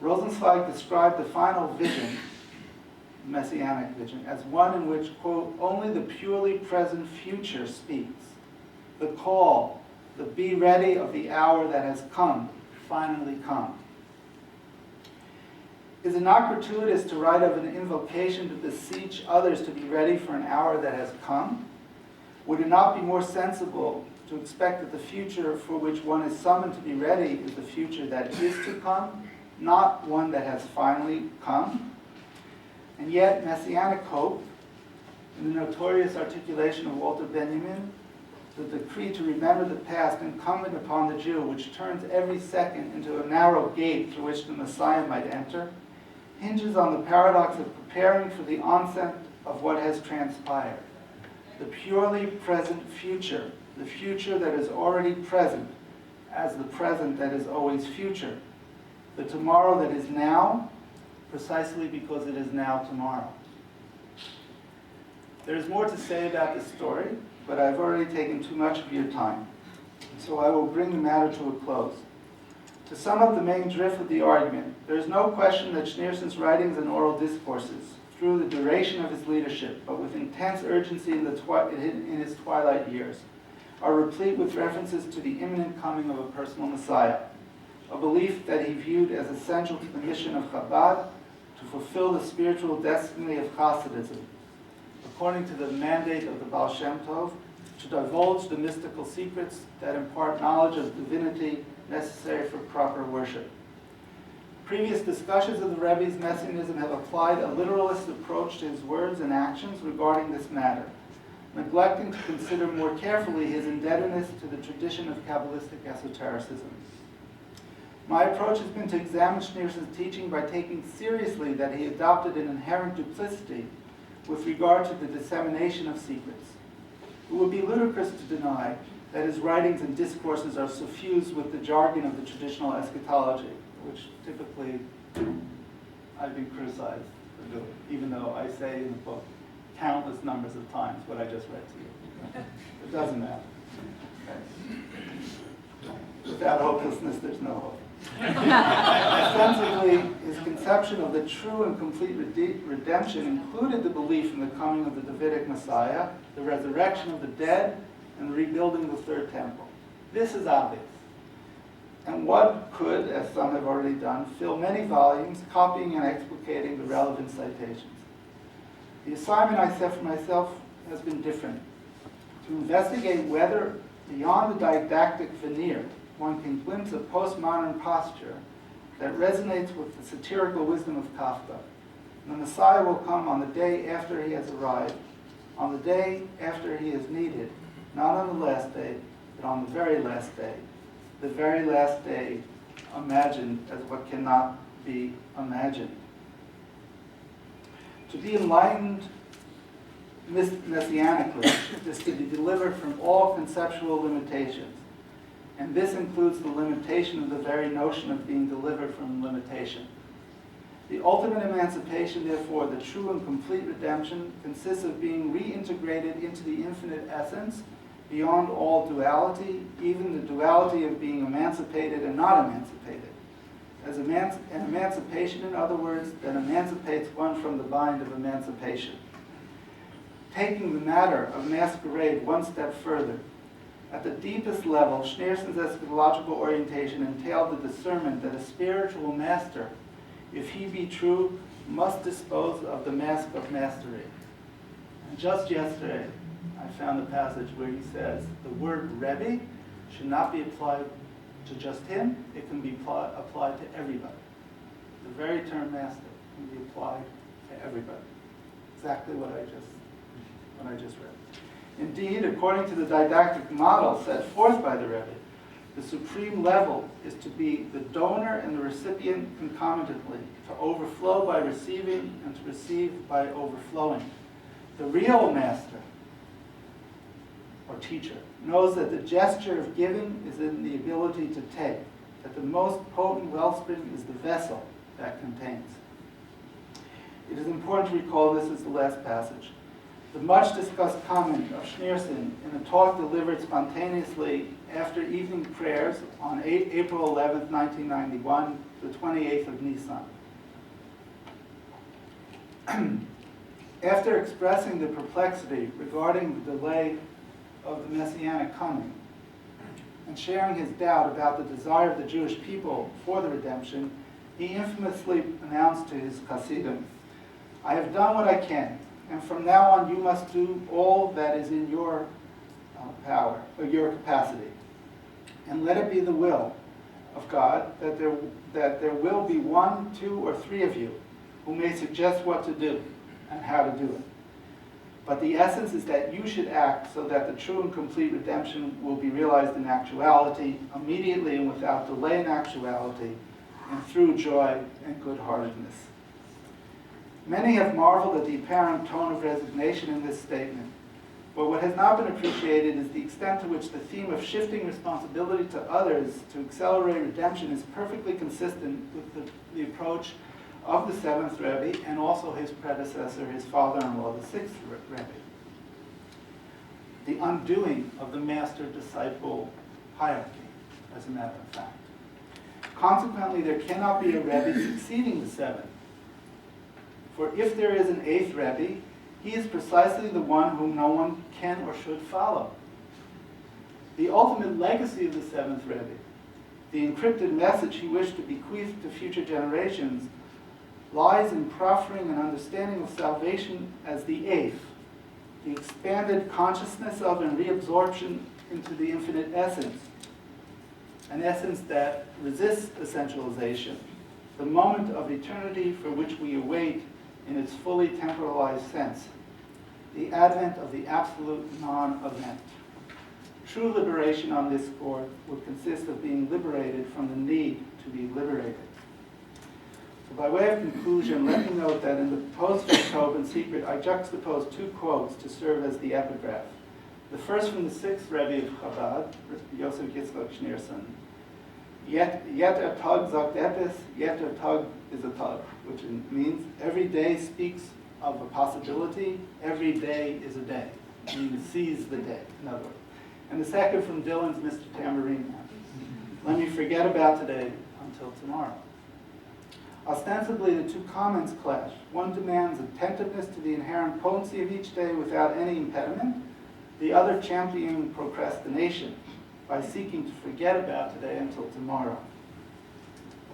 Rosenzweig described the final vision, Messianic vision, as one in which, quote, only the purely present future speaks. The call, the be ready of the hour that has come, finally come. Is it not gratuitous to write of an invocation to beseech others to be ready for an hour that has come? Would it not be more sensible to expect that the future for which one is summoned to be ready is the future that is to come, not one that has finally come? And yet, Messianic hope, in the notorious articulation of Walter Benjamin, the decree to remember the past incumbent upon the Jew, which turns every second into a narrow gate through which the Messiah might enter, hinges on the paradox of preparing for the onset of what has transpired. The purely present future, the future that is already present, as the present that is always future. The tomorrow that is now, precisely because it is now tomorrow. There's more to say about this story, but I've already taken too much of your time, so I will bring the matter to a close. To sum up the main drift of the argument, there is no question that Schneerson's writings and oral discourses, through the duration of his leadership, but with intense urgency in his twilight years, are replete with references to the imminent coming of a personal Messiah, a belief that he viewed as essential to the mission of Chabad to fulfill the spiritual destiny of Hasidism, according to the mandate of the Baal Shem Tov, to divulge the mystical secrets that impart knowledge of divinity necessary for proper worship. Previous discussions of the Rebbe's messianism have applied a literalist approach to his words and actions regarding this matter, neglecting to consider more carefully his indebtedness to the tradition of Kabbalistic esotericism. My approach has been to examine Schneerson's teaching by taking seriously that he adopted an inherent duplicity with regard to the dissemination of secrets. It would be ludicrous to deny that his writings and discourses are suffused with the jargon of the traditional eschatology, which typically I've been criticized for doing, even though I say in the book countless numbers of times what I just read to you. It doesn't matter. Okay. Without hopelessness, there's no hope. Ostensibly, his conception of the true and complete redemption included the belief in the coming of the Davidic Messiah, the resurrection of the dead, and the rebuilding of the third temple. This is obvious. And one could, as some have already done, fill many volumes copying and explicating the relevant citations. The assignment I set for myself has been different. To investigate whether, beyond the didactic veneer, one can glimpse a postmodern posture that resonates with the satirical wisdom of Kafka. And the Messiah will come on the day after he has arrived, on the day after he is needed, not on the last day, but on the very last day imagined as what cannot be imagined. To be enlightened messianically is to be delivered from all conceptual limitations. And this includes the limitation of the very notion of being delivered from limitation. The ultimate emancipation, therefore, the true and complete redemption, consists of being reintegrated into the infinite essence beyond all duality, even the duality of being emancipated and not emancipated. As an emancipation, in other words, that emancipates one from the bind of emancipation. Taking the matter of masquerade one step further, at the deepest level, Schneerson's eschatological orientation entailed the discernment that a spiritual master, if he be true, must dispose of the mask of mastery. And just yesterday, I found a passage where he says the word Rebbe should not be applied to just him, it can be applied to everybody. The very term master can be applied to everybody. Exactly what I just read. Indeed, according to the didactic model set forth by the Rebbe, the supreme level is to be the donor and the recipient concomitantly, to overflow by receiving and to receive by overflowing. The real master, or teacher, knows that the gesture of giving is in the ability to take, that the most potent wellspring is the vessel that contains. It is important to recall this as the last passage. The much discussed comment of Schneerson in a talk delivered spontaneously after evening prayers on April 11, 1991, the 28th of Nisan. After expressing the perplexity regarding the delay of the Messianic coming and sharing his doubt about the desire of the Jewish people for the redemption, he infamously announced to his Hasidim, "I have done what I can, and from now on you must do all that is in your power, or your capacity. And let it be the will of God that there will be 1, 2, or 3 of you who may suggest what to do and how to do it. But the essence is that you should act so that the true and complete redemption will be realized in actuality, immediately and without delay in actuality, and through joy and good-heartedness." Many have marveled at the apparent tone of resignation in this statement, but what has not been appreciated is the extent to which the theme of shifting responsibility to others to accelerate redemption is perfectly consistent with the approach of the 7th Rebbe and also his predecessor, his father-in-law, the 6th Rebbe. The undoing of the master-disciple hierarchy, as a matter of fact. Consequently, there cannot be a Rebbe succeeding the 7th. For if there is an 8th Rebbe, he is precisely the one whom no one can or should follow. The ultimate legacy of the 7th Rebbe, the encrypted message he wished to bequeath to future generations, lies in proffering an understanding of salvation as the 8th, the expanded consciousness of and reabsorption into the infinite essence, an essence that resists essentialization, the moment of eternity for which we await in its fully temporalized sense, the advent of the absolute non-event. True liberation on this score would consist of being liberated from the need to be liberated. So by way of conclusion, let me note that in the post-Job in secret, I juxtapose 2 quotes to serve as the epigraph. The first from the 6th Rebbe of Chabad, Yosef Yitzchak Schneerson, Yet a tug sagt epis, yet a tug is a tug, which means every day speaks of a possibility, every day is a day. Meaning seize the day, in other words. And the second from Dylan's Mr. Tambourine Man. Let me forget about today until tomorrow. Ostensibly, the 2 comments clash. One demands attentiveness to the inherent potency of each day without any impediment. The other championing procrastination by seeking to forget about today until tomorrow.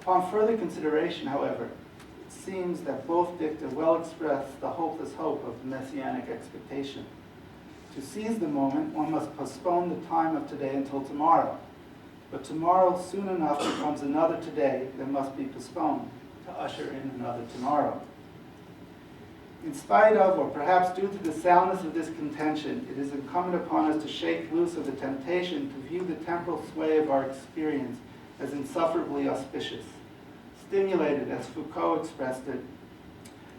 Upon further consideration, however, it seems that both dicta well express the hopeless hope of the messianic expectation. To seize the moment, one must postpone the time of today until tomorrow. But tomorrow soon enough becomes another today that must be postponed to usher in another tomorrow. In spite of, or perhaps due to the soundness of this contention, it is incumbent upon us to shake loose of the temptation to view the temporal sway of our experience as insufferably auspicious, stimulated, as Foucault expressed it,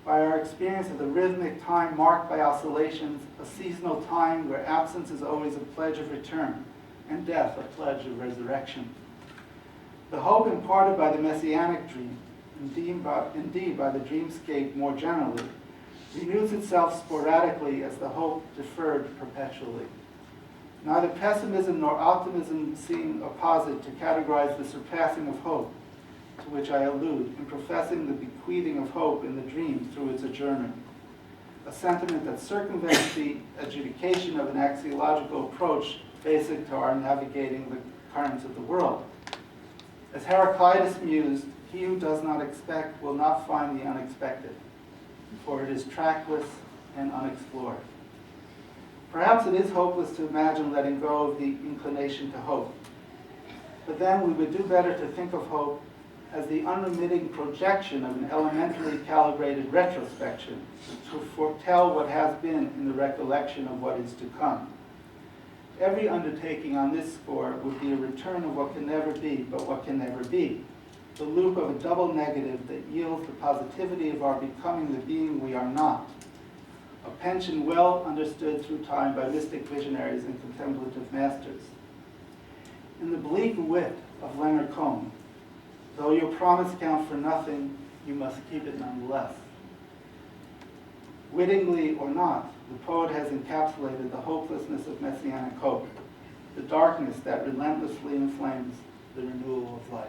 by our experience of the rhythmic time marked by oscillations, a seasonal time where absence is always a pledge of return, and death a pledge of resurrection. The hope imparted by the messianic dream, indeed by the dreamscape more generally, renews itself sporadically as the hope deferred perpetually. Neither pessimism nor optimism seem apposite to categorize the surpassing of hope, to which I allude, in professing the bequeathing of hope in the dream through its adjournment, a sentiment that circumvents the adjudication of an axiological approach basic to our navigating the currents of the world. As Heraclitus mused, he who does not expect will not find the unexpected, for it is trackless and unexplored. Perhaps it is hopeless to imagine letting go of the inclination to hope. But then we would do better to think of hope as the unremitting projection of an elementally calibrated retrospection to foretell what has been in the recollection of what is to come. Every undertaking on this score would be a return of what can never be, but what can never be. The loop of a double negative that yields the positivity of our becoming the being we are not. A pension well understood through time by mystic visionaries and contemplative masters. In the bleak wit of Leonard Cohen, though your promise count for nothing, you must keep it nonetheless. Wittingly or not, the poet has encapsulated the hopelessness of messianic hope, the darkness that relentlessly inflames the renewal of life.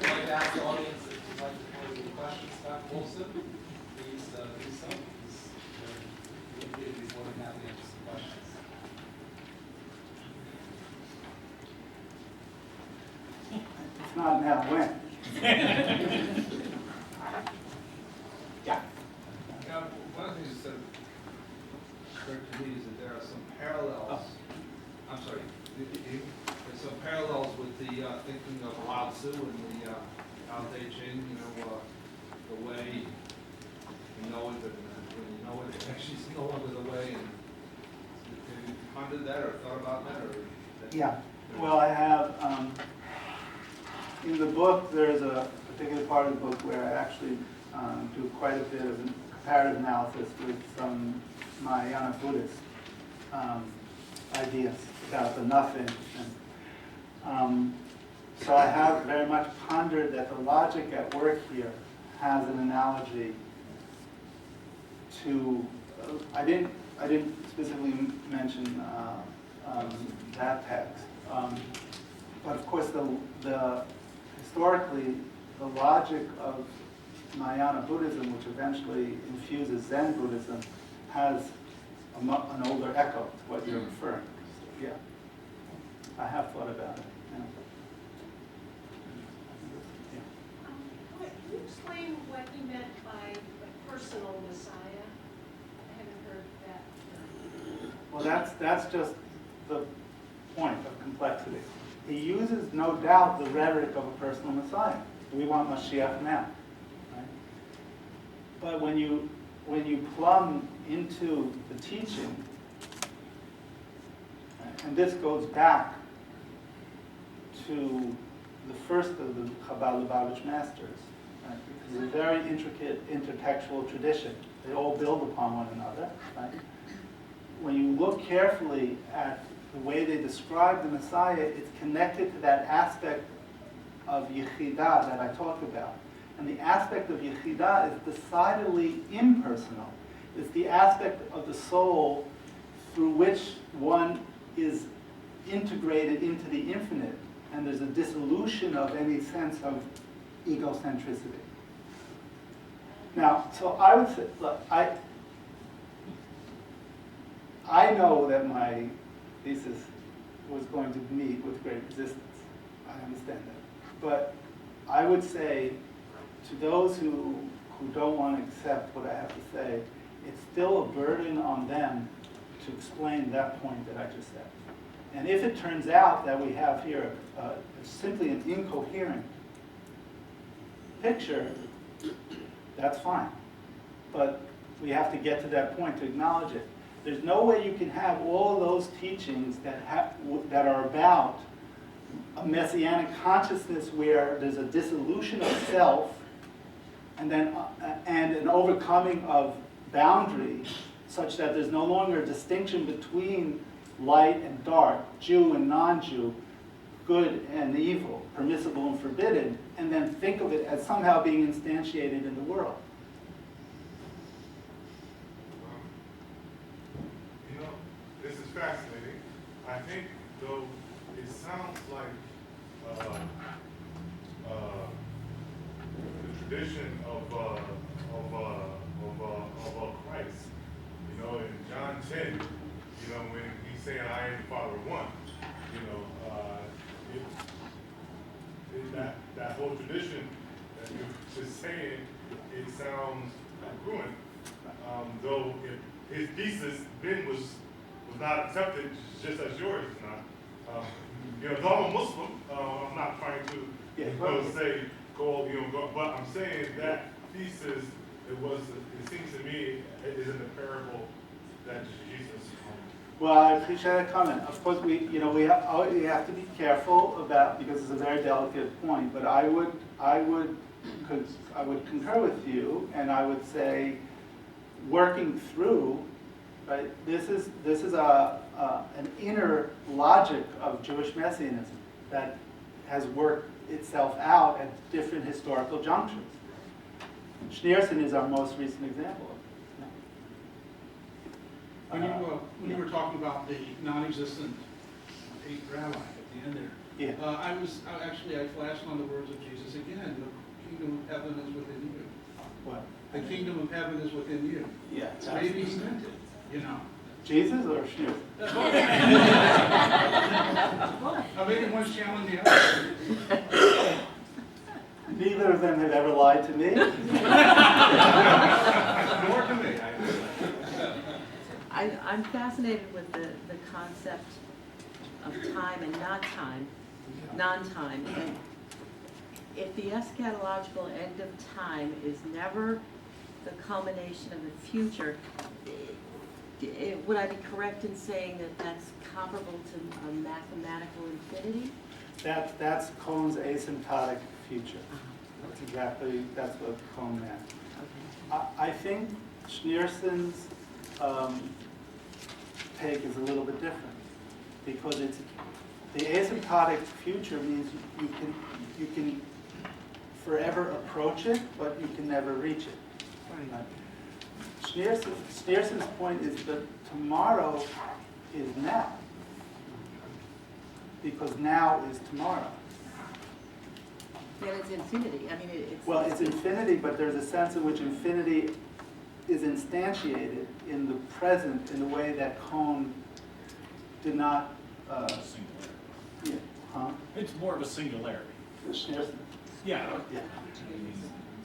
I'd like to ask the audience if you'd like to pose any questions about Wolfson. Please do so. He'd be more than happy to answer some questions. It's not now, when? Yeah. One of the things that occurred to me is that there are some parallels. I'm sorry. There's some parallels with the thinking of Lao Tzu and the Tao Te Ching. The way you know it, but when you know it, it actually is no longer the way. And have you pondered that or thought about that? Yeah. Well, I have. In the book, there's a particular part of the book where I actually do quite a bit of comparative analysis with some Mahayana Buddhist ideas about the nothing. And, so I have very much pondered that the logic at work here has an analogy to. I didn't specifically mention that text, but of course the historically, the logic of Mahayana Buddhism, which eventually infuses Zen Buddhism, has an older echo to what you're referring to. So, yeah, I have thought about it. Can you explain what he meant by a personal Messiah? I haven't heard that term. Well, that's just the point of complexity. He uses, no doubt, the rhetoric of a personal Messiah. We want Mashiach now. Right? But when you plumb into the teaching, right, and this goes back to the first of the Kabbalah Lubavitch masters, right? Because it's a very intricate intertextual tradition. They all build upon one another. Right? When you look carefully at the way they describe the Messiah, it's connected to that aspect of Yechidah that I talked about. And the aspect of Yechidah is decidedly impersonal. It's the aspect of the soul through which one is integrated into the infinite, and there's a dissolution of any sense of egocentricity. Now, so I would say, look, I know that my thesis was going to meet with great resistance. I understand that. But I would say to those who don't want to accept what I have to say, it's still a burden on them to explain that point that I just said. And if it turns out that we have here simply an incoherent picture, that's fine. But we have to get to that point to acknowledge it. There's no way you can have all of those teachings that are about a messianic consciousness where there's a dissolution of self and then and an overcoming of boundary, such that there's no longer a distinction between light and dark, Jew and non-Jew, good and evil, permissible and forbidden, and then think of it as somehow being instantiated in the world. You know, this is fascinating. I think, though, it sounds like the tradition of Christ. You know, in John 10, you know, when he's saying, "I am the Father one," you know, that whole tradition that you're just saying, it sounds congruent. Though if his thesis then was not accepted, just as yours is not. You know, though I'm a Muslim, I'm not trying to say but I'm saying that thesis, it seems to me, it is in the parable that Jesus. Well, I appreciate that comment. Of course, we have to be careful about, because it's a very delicate point. But I would concur with you, and I would say, working through, right? This is an inner logic of Jewish messianism that has worked itself out at different historical junctures. Schneerson is our most recent example of it. When you were talking about the non-existent eighth rabbi at the end there, Yeah. I flashed on the words of Jesus again. The kingdom of heaven is within you. What? The kingdom of heaven is within you. Yeah. So maybe he meant it, you know. Jesus or Schneerson? Maybe one's challenging the other. Neither of them have ever lied to me. More to me. I'm fascinated with the concept of time and non-time. And if the eschatological end of time is never the culmination of the future, would I be correct in saying that that's comparable to a mathematical infinity? That's Cohn's asymptotic future. That's what Cohn meant. Okay. I think Schneerson's take is a little bit different, because it's the asymptotic future means you can forever approach it, but you can never reach it. Right. Schneerson's point is that tomorrow is now, because now is tomorrow. Yeah, it's infinity. I mean, it's... Well, it's infinity, but there's a sense in which infinity is instantiated in the present in a way that Cohn did not... Singularity. Yeah. Huh? It's more of a singularity. Schneerson. Yeah. Yeah.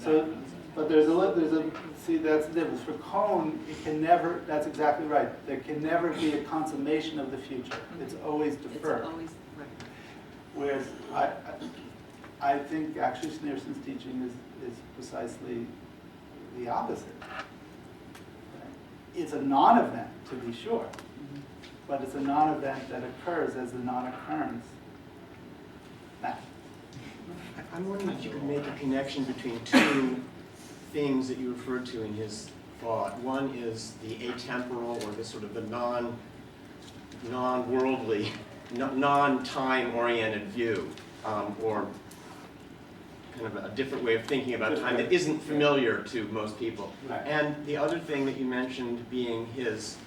So, but there's a see, that's the difference. For Cohn, it can never, that's exactly right. There can never be a consummation of the future. It's always deferred. It's always... Right. Whereas I think actually Schneerson's teaching is precisely the opposite. It's a non-event, to be sure, but it's a non-event that occurs as a non-occurrence. Now, I'm wondering if you could make a connection between two things that you referred to in his thought. One is the atemporal, or the sort of the non-worldly, non-time-oriented view, or kind of a different way of thinking about time that isn't familiar to most people. Right. And the other thing that you mentioned being his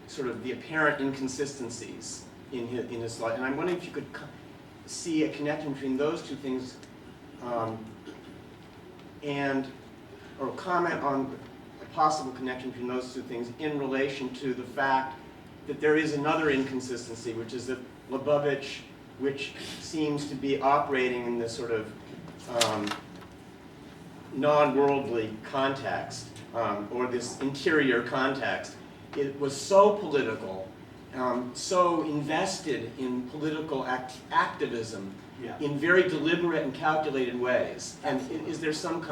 sort of the apparent inconsistencies in his thought. And I'm wondering if you could see a connection between those two things, or comment on a possible connection between those two things in relation to the fact that there is another inconsistency, which is that Lubavitch, which seems to be operating in this sort of non-worldly context, or this interior context, it was so political, so invested in political activism Yeah. in very deliberate and calculated ways. And is there some,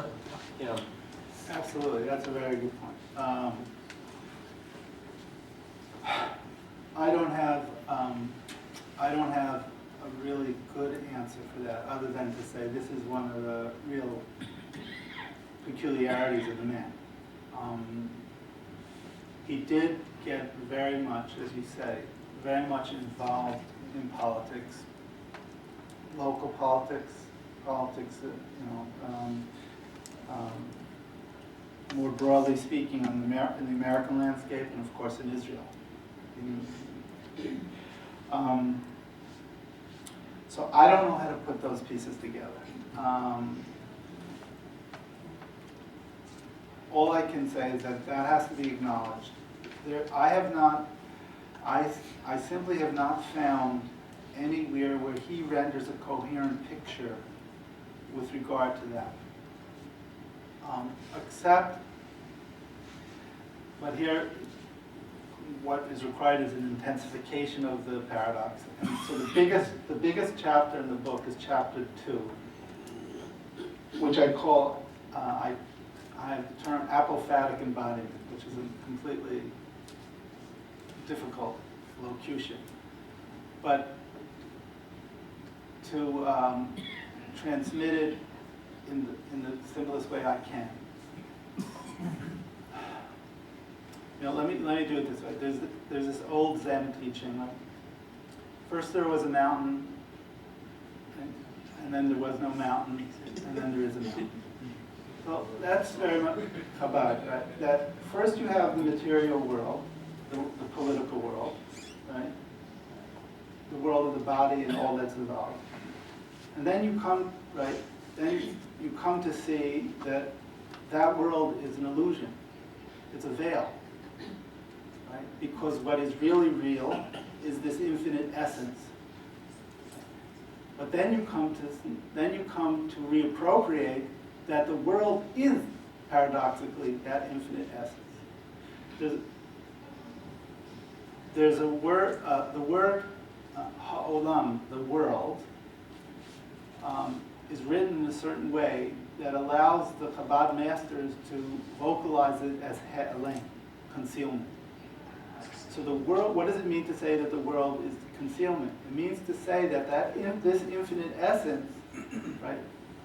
Absolutely, that's a very good point. I don't have a really good answer for that, other than to say this is one of the real peculiarities of the man. He did get very much, as you say, very much involved in politics local politics, more broadly speaking, in the American landscape, and of course in Israel. So I don't know how to put those pieces together. All I can say is that that has to be acknowledged. I simply have not found anywhere where he renders a coherent picture with regard to that. But here, what is required is an intensification of the paradox. And so the biggest chapter in the book is chapter 2, which I call, I have the term apophatic embodiment, which is a completely difficult locution. But to transmit it in the simplest way I can. Let me do it this way. There's this old Zen teaching. Right? First there was a mountain, and then there was no mountain, and then there is a mountain. Well, that's very much Kabbalah, right? That first you have the material world, the political world, right? The world of the body and all that's involved. And then you come, right? Then you come to see that that world is an illusion. It's a veil. Right? Because what is really real is this infinite essence. But then you come to reappropriate that the world is paradoxically that infinite essence. There's a word, the word ha'olam, the world, is written in a certain way that allows the Chabad masters to vocalize it as he'elim, concealment. So the world, what does it mean to say that the world is concealment? It means to say that this infinite essence, right,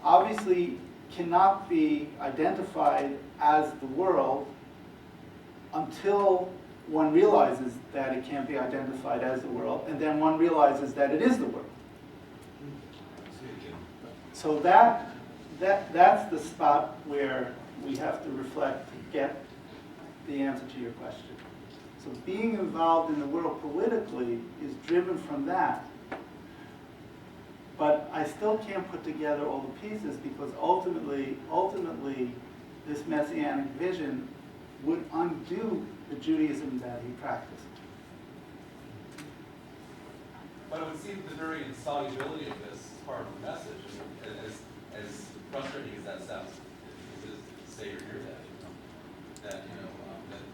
obviously cannot be identified as the world until one realizes that it can't be identified as the world, and then one realizes that it is the world. So that's the spot where we have to reflect to get the answer to your question. So being involved in the world politically is driven from that. But I still can't put together all the pieces because ultimately, this messianic vision would undo the Judaism that he practiced. But it would seem the very insolubility of this is part of the message. As frustrating as that sounds, to say or hear that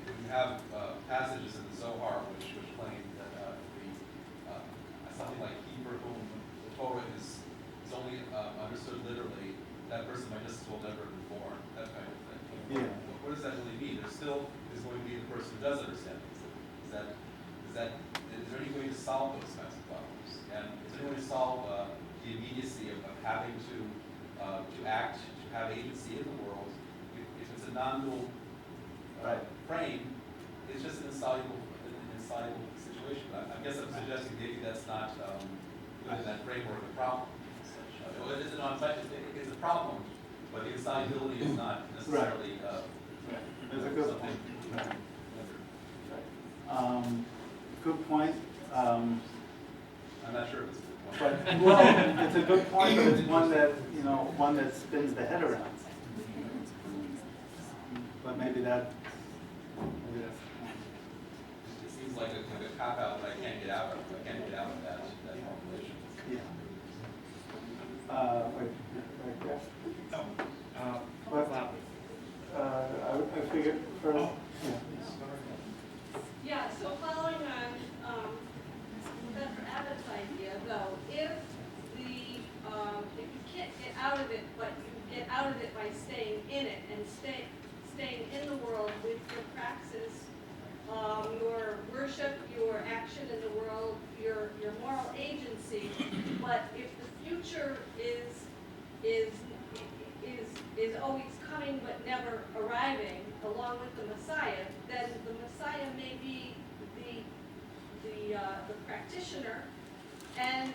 we have passages in the Zohar which claim that something like he for whom the Torah is only understood literally, that person might just as well never have been born, that kind of thing. Yeah. What does that really mean? There still is going to be the person who does understand things. Is there any way to solve those kinds of problems? And is there any way to solve the immediacy of having to act, to have agency in the world? If it's a non-dual frame, it's just an insoluble situation. I guess I'm suggesting maybe that's not within that framework of the problem. It isn't it's a problem, but the insolubility is not necessarily That's a good something. point. Good point. I'm not sure if it's a good point. But, well, it's a good point, but it's one that spins the head around. But maybe that's. It seems like a cop-out that I can't get out of. I can't get out of that formulation. Yeah. Right there. But, I figured first. Yeah, so following on Beth Abbott's idea, though, if you can't get out of it, but you get out of it by staying in it and staying in the world with your praxis, your worship, your action in the world, your moral agency. But if the future is always coming but never arriving, along with the Messiah, then the Messiah may be the practitioner, and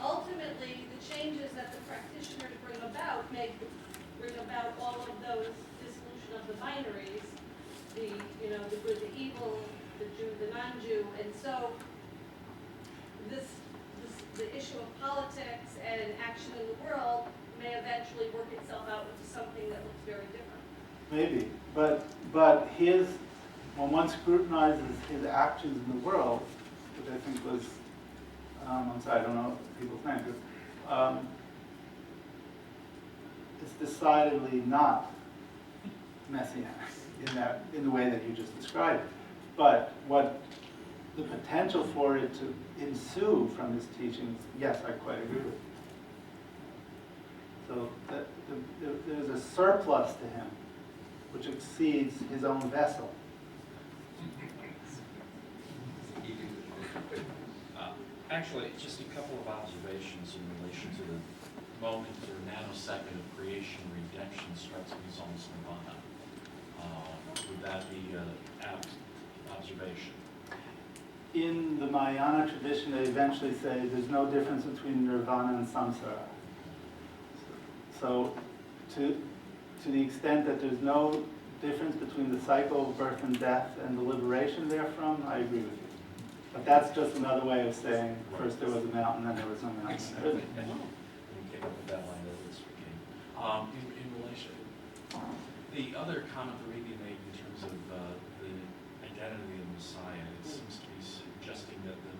ultimately, the changes that the practitioners bring about bring about all of those dissolution of the binaries, the good, the evil, the Jew, the non-Jew, and so the issue of politics and action in the world may eventually work itself out into something that looks very different. Maybe, but when one scrutinizes his actions in the world, which I think was, I'm sorry, I don't know people's names, but it's decidedly not messianic in the way that you just described it. But what the potential for it to ensue from his teachings, yes, I quite agree with you. So there's a surplus to him which exceeds his own vessel. Actually, just a couple of observations in relation to the moment or nanosecond of creation redemption strikes me as almost nirvana. Would that be an apt observation? In the Mahayana tradition, they eventually say there's no difference between nirvana and samsara. So to the extent that there's no difference between the cycle of birth and death and the liberation therefrom, I agree with you. But that's just another way of saying first there was a mountain, then there was no mountain. And we came up with that line that was speaking. In relation, the other comment that Rabbi made in terms of the identity of the Messiah, it seems to be suggesting that the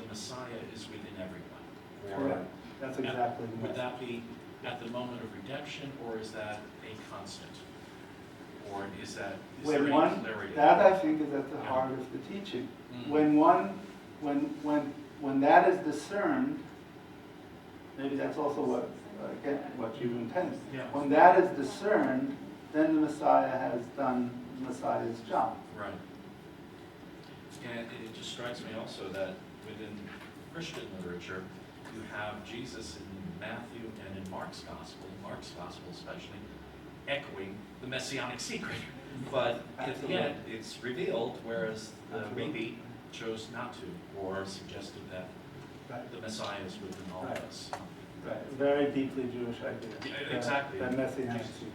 Messiah is within everyone. Correct. That's exactly the Would message. that be at the moment of redemption, or is that a constant? Or is there any clarity? That I think is at the heart of the teaching. Mm-hmm. When that is discerned, maybe that's also what you intended. Yeah. When that is discerned, then the Messiah has done the Messiah's job. Right. And it just strikes me also that within Christian literature, you have Jesus in Matthew and in Mark's Gospel especially, echoing the Messianic secret. But at the end, it's revealed, whereas the Rabbi chose not to, or suggested that the Messiah is within all of us. Right. Very deeply Jewish idea. Yeah, exactly. That Messianic secret.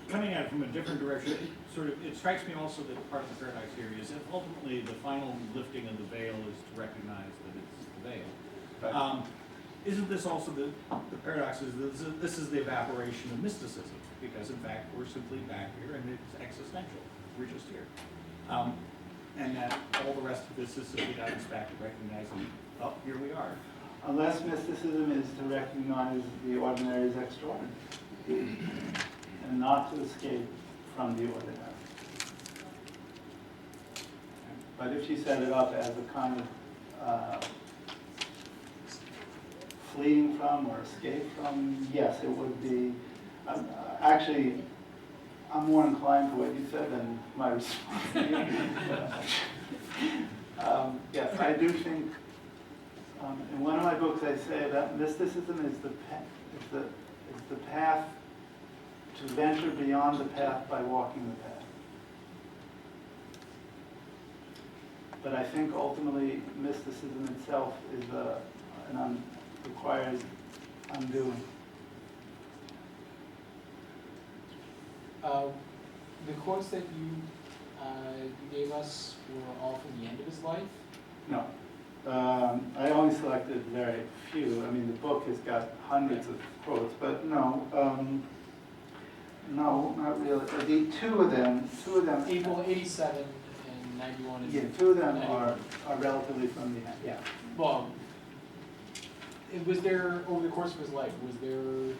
Coming at it from a different direction, it strikes me also that part of the paradox here is that ultimately the final lifting of the veil is to recognize that it's the veil. Right. Isn't this also the paradox is that this is the evaporation of mysticism, because in fact we're simply back here and it's existential. We're just here. And that all the rest of this is simply got us back to recognizing, oh, here we are. Unless mysticism is to recognize the ordinary as extraordinary and not to escape from the ordinary. But if you set it up as a kind of fleeing from or escape from, yes, it would be. Actually, I'm more inclined to what you said than my response. Yes, I do think. In one of my books, I say that mysticism is the path to venture beyond the path by walking the path. But I think ultimately mysticism itself is requires undoing. The quotes that you gave us were all from the end of his life? No. I only selected very few. I mean, the book has got hundreds of quotes, but no, not really. The two of them. April 87 and 91. Yeah, two of them are relatively from the end. Yeah. Well, was there, over the course of his life, was there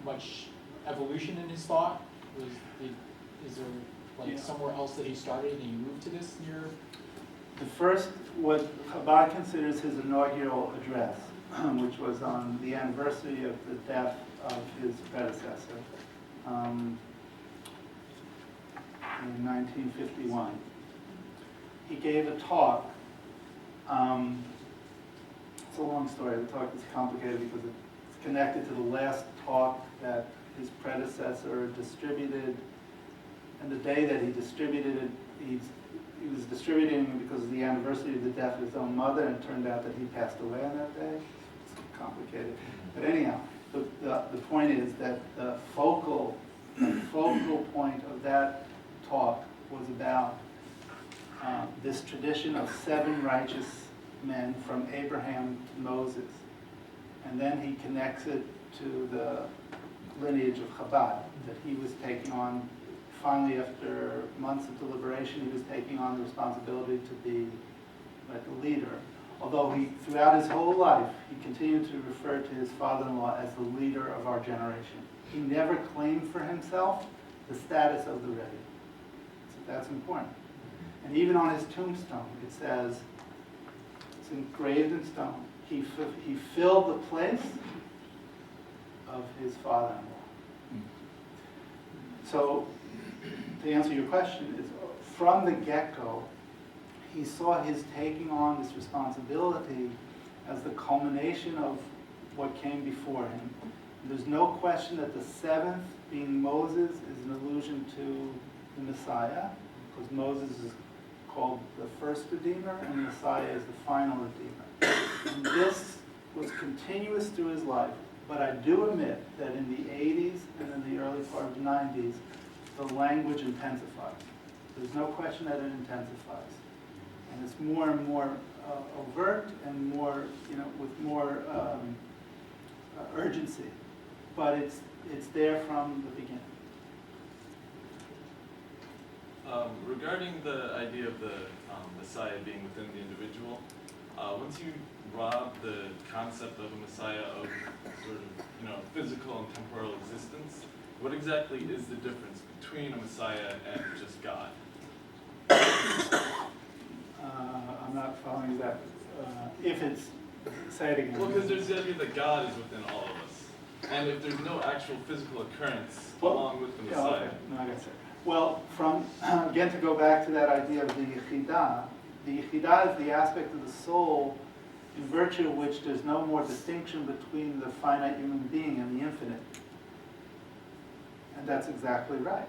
much evolution in his thought? Is there somewhere else that he started and he moved to this near? The first, what Chabad considers his inaugural address, which was on the anniversary of the death of his predecessor in 1951. He gave a talk. It's a long story. The talk is complicated because it's connected to the last talk that his predecessor distributed. And the day that he distributed it, he was distributing it because of the anniversary of the death of his own mother, and it turned out that he passed away on that day. It's complicated. But anyhow, the point is that the focal point of that talk was about this tradition of 7 righteous men from Abraham to Moses. And then he connects it to the lineage of Chabad, that he was taking on, finally after months of deliberation, he was taking on the responsibility to be like the leader. Although he, throughout his whole life, he continued to refer to his father-in-law as the leader of our generation. He never claimed for himself the status of the Rebbe. So that's important. And even on his tombstone, it says, it's engraved in stone, he filled the place of his father-in-law. So, to answer your question, is from the get-go, he saw his taking on this responsibility as the culmination of what came before him. There's no question that the 7th, being Moses, is an allusion to the Messiah, because Moses is called the first Redeemer, and the Messiah is the final Redeemer. And this was continuous through his life, but I do admit that in the 80s and in the early part of the 90s, the language intensifies. There's no question that it intensifies. And it's more and more overt and more, with more urgency. But it's there from the beginning. Regarding the idea of the Messiah being within the individual, once you rob the concept of a Messiah of sort of, physical and temporal existence, what exactly is the difference between a Messiah and just God? I'm not following that. If it's, say it again. Well, because there's the idea that God is within all of us. And if there's no actual physical occurrence along with the Messiah. Okay. No, I got it. Well, again, to go back to that idea of the Yechidah is the aspect of the soul in virtue of which there's no more distinction between the finite human being and the infinite. And that's exactly right.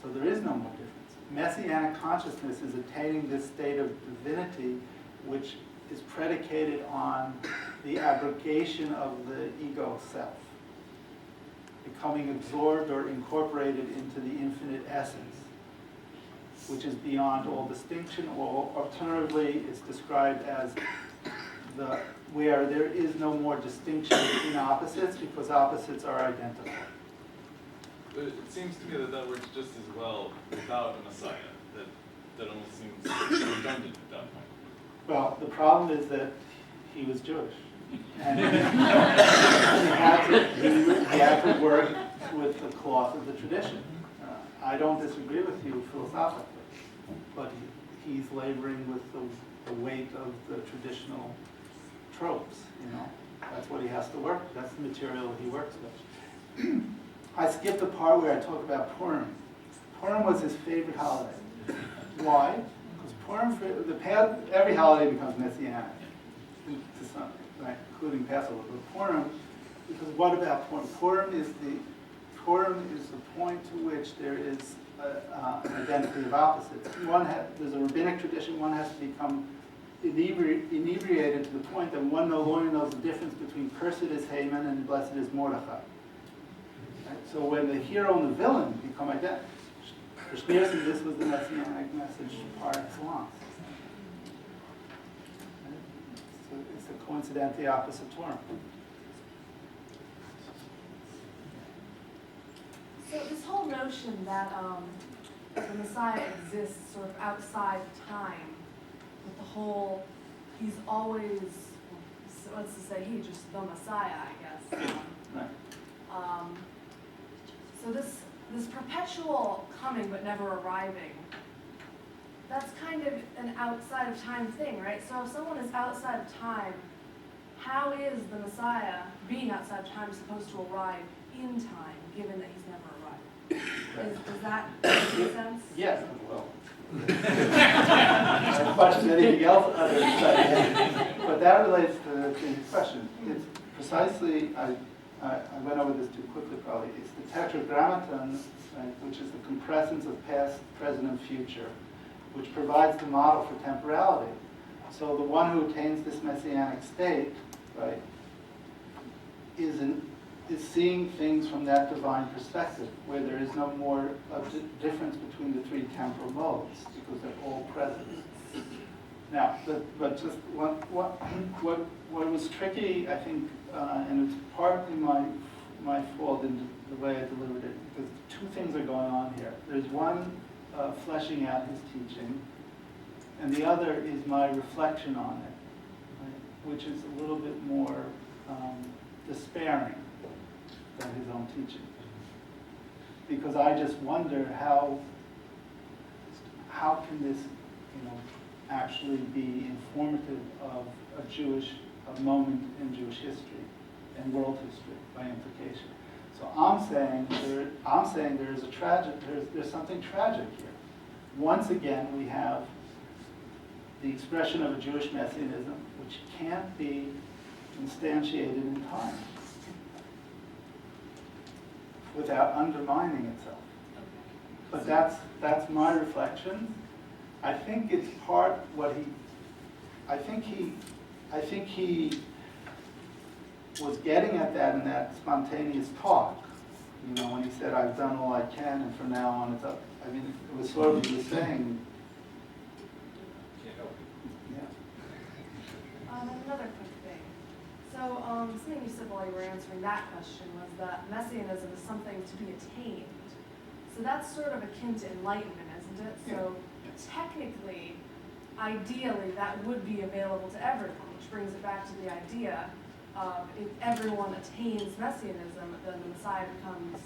So there is no more difference. Messianic consciousness is attaining this state of divinity which is predicated on the abrogation of the ego self, becoming absorbed or incorporated into the infinite essence, which is beyond all distinction, or alternatively it's described as where there is no more distinction between opposites because opposites are identical. But it seems to me that works just as well without a Messiah. That almost seems redundant at that point. Well, the problem is that he was Jewish. And he had to work with the cloth of the tradition. I don't disagree with you philosophically, but he's laboring with the weight of the traditional tropes, That's what he has to work with. That's the material he works with. I skipped the part where I talk about Purim. Purim was his favorite holiday. Why? Because Purim, every holiday becomes messianic to some, right, including Passover. But Purim, because what about Purim? Purim is the point to which there is an identity of opposites. There's a rabbinic tradition. One has to become inebriated to the point that one no longer knows the difference between cursed is Haman and blessed is Mordechai. Right? So when the hero and the villain become identical, for Schneerson, this was the messianic message par excellence. So it's the coincidentally opposite term. So this whole notion that the Messiah exists sort of outside time, with the whole, he's always, let's just say he, just the Messiah, I guess. Right. So this perpetual coming but never arriving, that's kind of an outside of time thing, right? So if someone is outside of time, how is the Messiah, being outside of time, supposed to arrive in time, given that he's never arrived? Does that make sense? Yes, well. I question anything else other than but that relates to the question. It's precisely, I went over this too quickly probably. It's the tetragrammaton, right, which is the compressence of past, present, and future, which provides the model for temporality. So the one who attains this messianic state, right, is seeing things from that divine perspective, where there is no more difference between the three temporal modes, because they're all present. Now, but just what was tricky, I think, and it's partly my fault in the way I delivered it, because two things are going on here. There's one fleshing out his teaching, and the other is my reflection on it, right, which is a little bit more despairing than his own teaching. Because I just wonder how can this, actually be informative of a moment in Jewish history and world history by implication. So I'm saying there is there's something tragic here. Once again, we have the expression of a Jewish messianism which can't be instantiated in time without undermining itself. But that's my reflection. I think it's part I think he was getting at that in that spontaneous talk, when he said, I've done all I can and from now on it's up. I mean, it was sort of, he was saying, Another quick thing. So, something you said while you were answering that question was that messianism is something to be attained. So that's sort of akin to enlightenment, isn't it? So technically, ideally, that would be available to everyone, which brings it back to the idea of if everyone attains messianism, then the Messiah becomes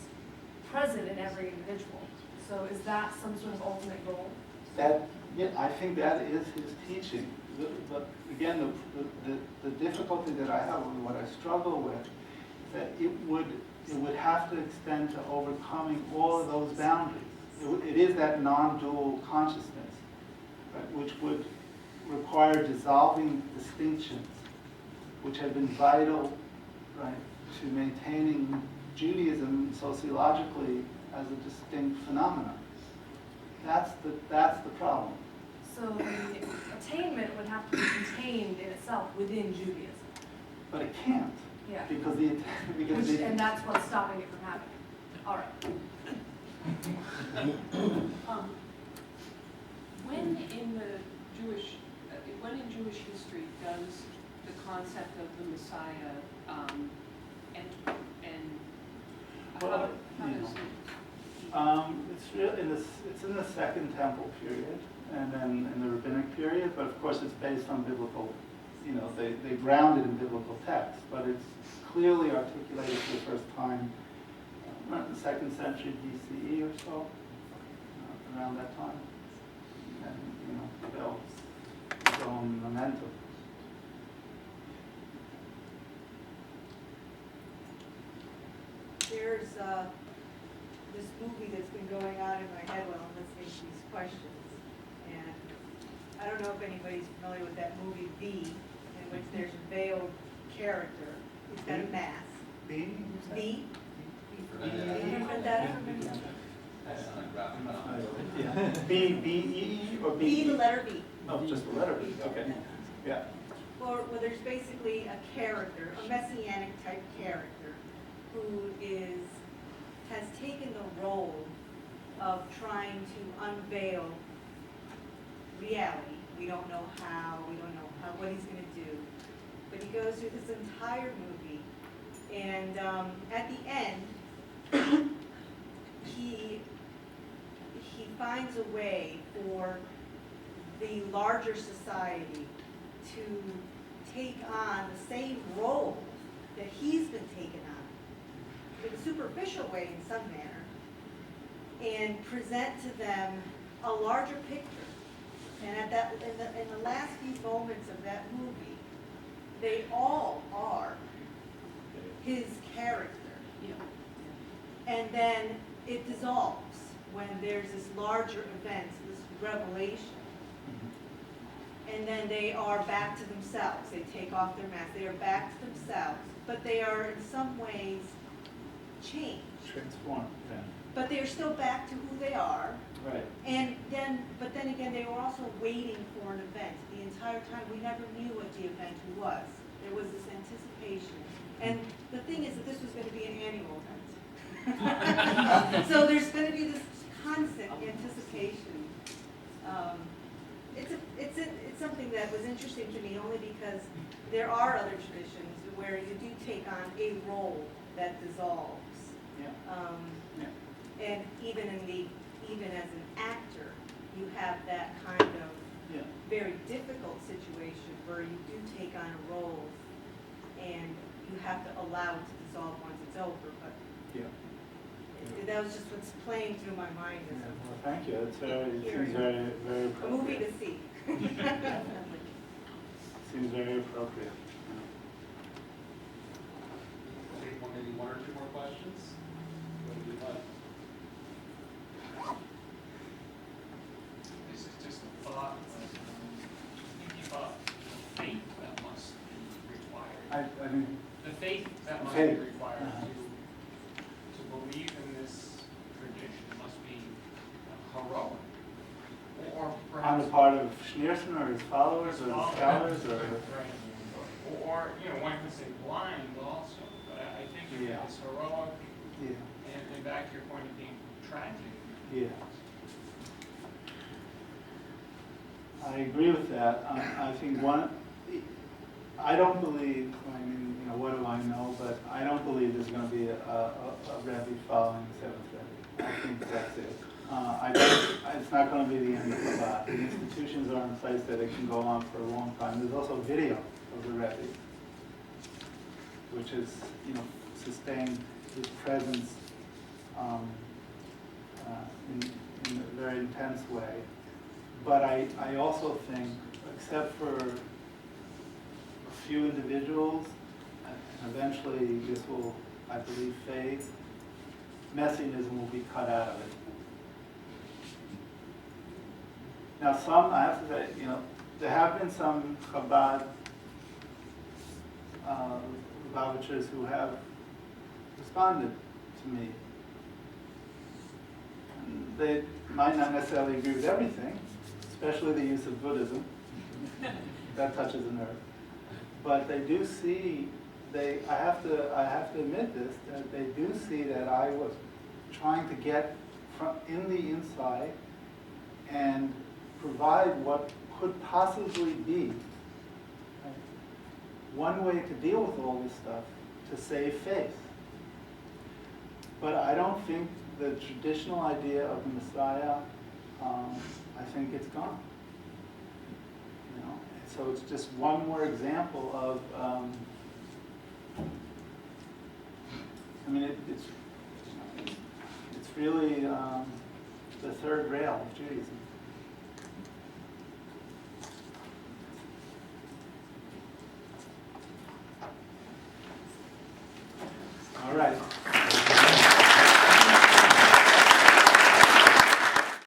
present in every individual. So is that some sort of ultimate goal? I think that is his teaching. But again, the difficulty that I have, and what I struggle with, is that it would have to extend to overcoming all of those boundaries. It is that non-dual consciousness, right, which would require dissolving distinctions, which have been vital, right, to maintaining Judaism sociologically as a distinct phenomenon. That's the problem. So the attainment would have to be contained in itself within Judaism. But it can't. Yeah. And that's what's stopping it from happening. All right. When in Jewish history does the concept of the Messiah enter, and how does it? It's in the Second Temple period, and then in the Rabbinic period, but of course it's based on biblical, they ground it in biblical text, but it's clearly articulated for the first time around the 2nd century BCE or so, around that time, and developed its own momentum. There's this movie that's been going on in my head while I'm listening to these questions. And I don't know if anybody's familiar with that movie, V, in which there's a veiled character who's got a mask. B? V? Yeah. Heard that? B-E or B? B, the letter B. Oh, just the letter B, okay. Yeah. Well, there's basically a character, a messianic type character, who has taken the role of trying to unveil reality. We don't know how, what he's going to do. But he goes through this entire movie, and at the end, he finds a way for the larger society to take on the same role that he's been taking on, in a superficial way in some manner, and present to them a larger picture. And in the last few moments of that movie, they all are his character. And then it dissolves when there's this larger event, this revelation. And then they are back to themselves. They take off their mask. They are back to themselves. But they are in some ways changed. Transformed, yeah. But they are still back to who they are. Right. But then again, they were also waiting for an event. The entire time, we never knew what the event was. There was this anticipation. And the thing is that this was going to be an annual event. So there's going to be this constant anticipation. It's something that was interesting to me only because there are other traditions where you do take on a role that dissolves. And even as an actor, you have that kind of very difficult situation where you do take on a role and you have to allow it to dissolve once it's over. But that was just what's playing through my mind. As Well, thank you. It's seems Hearing. very, very a movie appropriate. to see. Seems very appropriate. Take maybe one or two more questions. What would you like? This is just a thought, faith that must be required. I mean, The faith that must Faith. be required to believe in this tradition must be heroic. Or on perhaps. the part of Schneerson or his followers or the scholars or. Right. Or, one can say blind also, but I think it's heroic, and back to your point of being tragic. Yeah. I agree with that. I think I don't believe, what do I know, but I don't believe there's going to be a Rebbe following the seventh Rebbe. I think that's it. It's not going to be the end of Kabbalah. The institutions are in place that it can go on for a long time. There's also video of the Rebbe, which is, sustained his presence in a very intense way. But I also think, except for a few individuals, and eventually this will, I believe, fade, messianism will be cut out of it. Now some, I have to say, there have been some Chabad Lubavitchers who have responded to me. And they might not necessarily agree with everything, especially the use of Buddhism. That touches a nerve. But they do see, I have to admit this, that they do see that I was trying to get from in the inside and provide what could possibly be one way to deal with all this stuff, to save faith. But I don't think the traditional idea of the Messiah, I think it's gone. So it's just one more example of, it's really the third rail of Judaism. All right.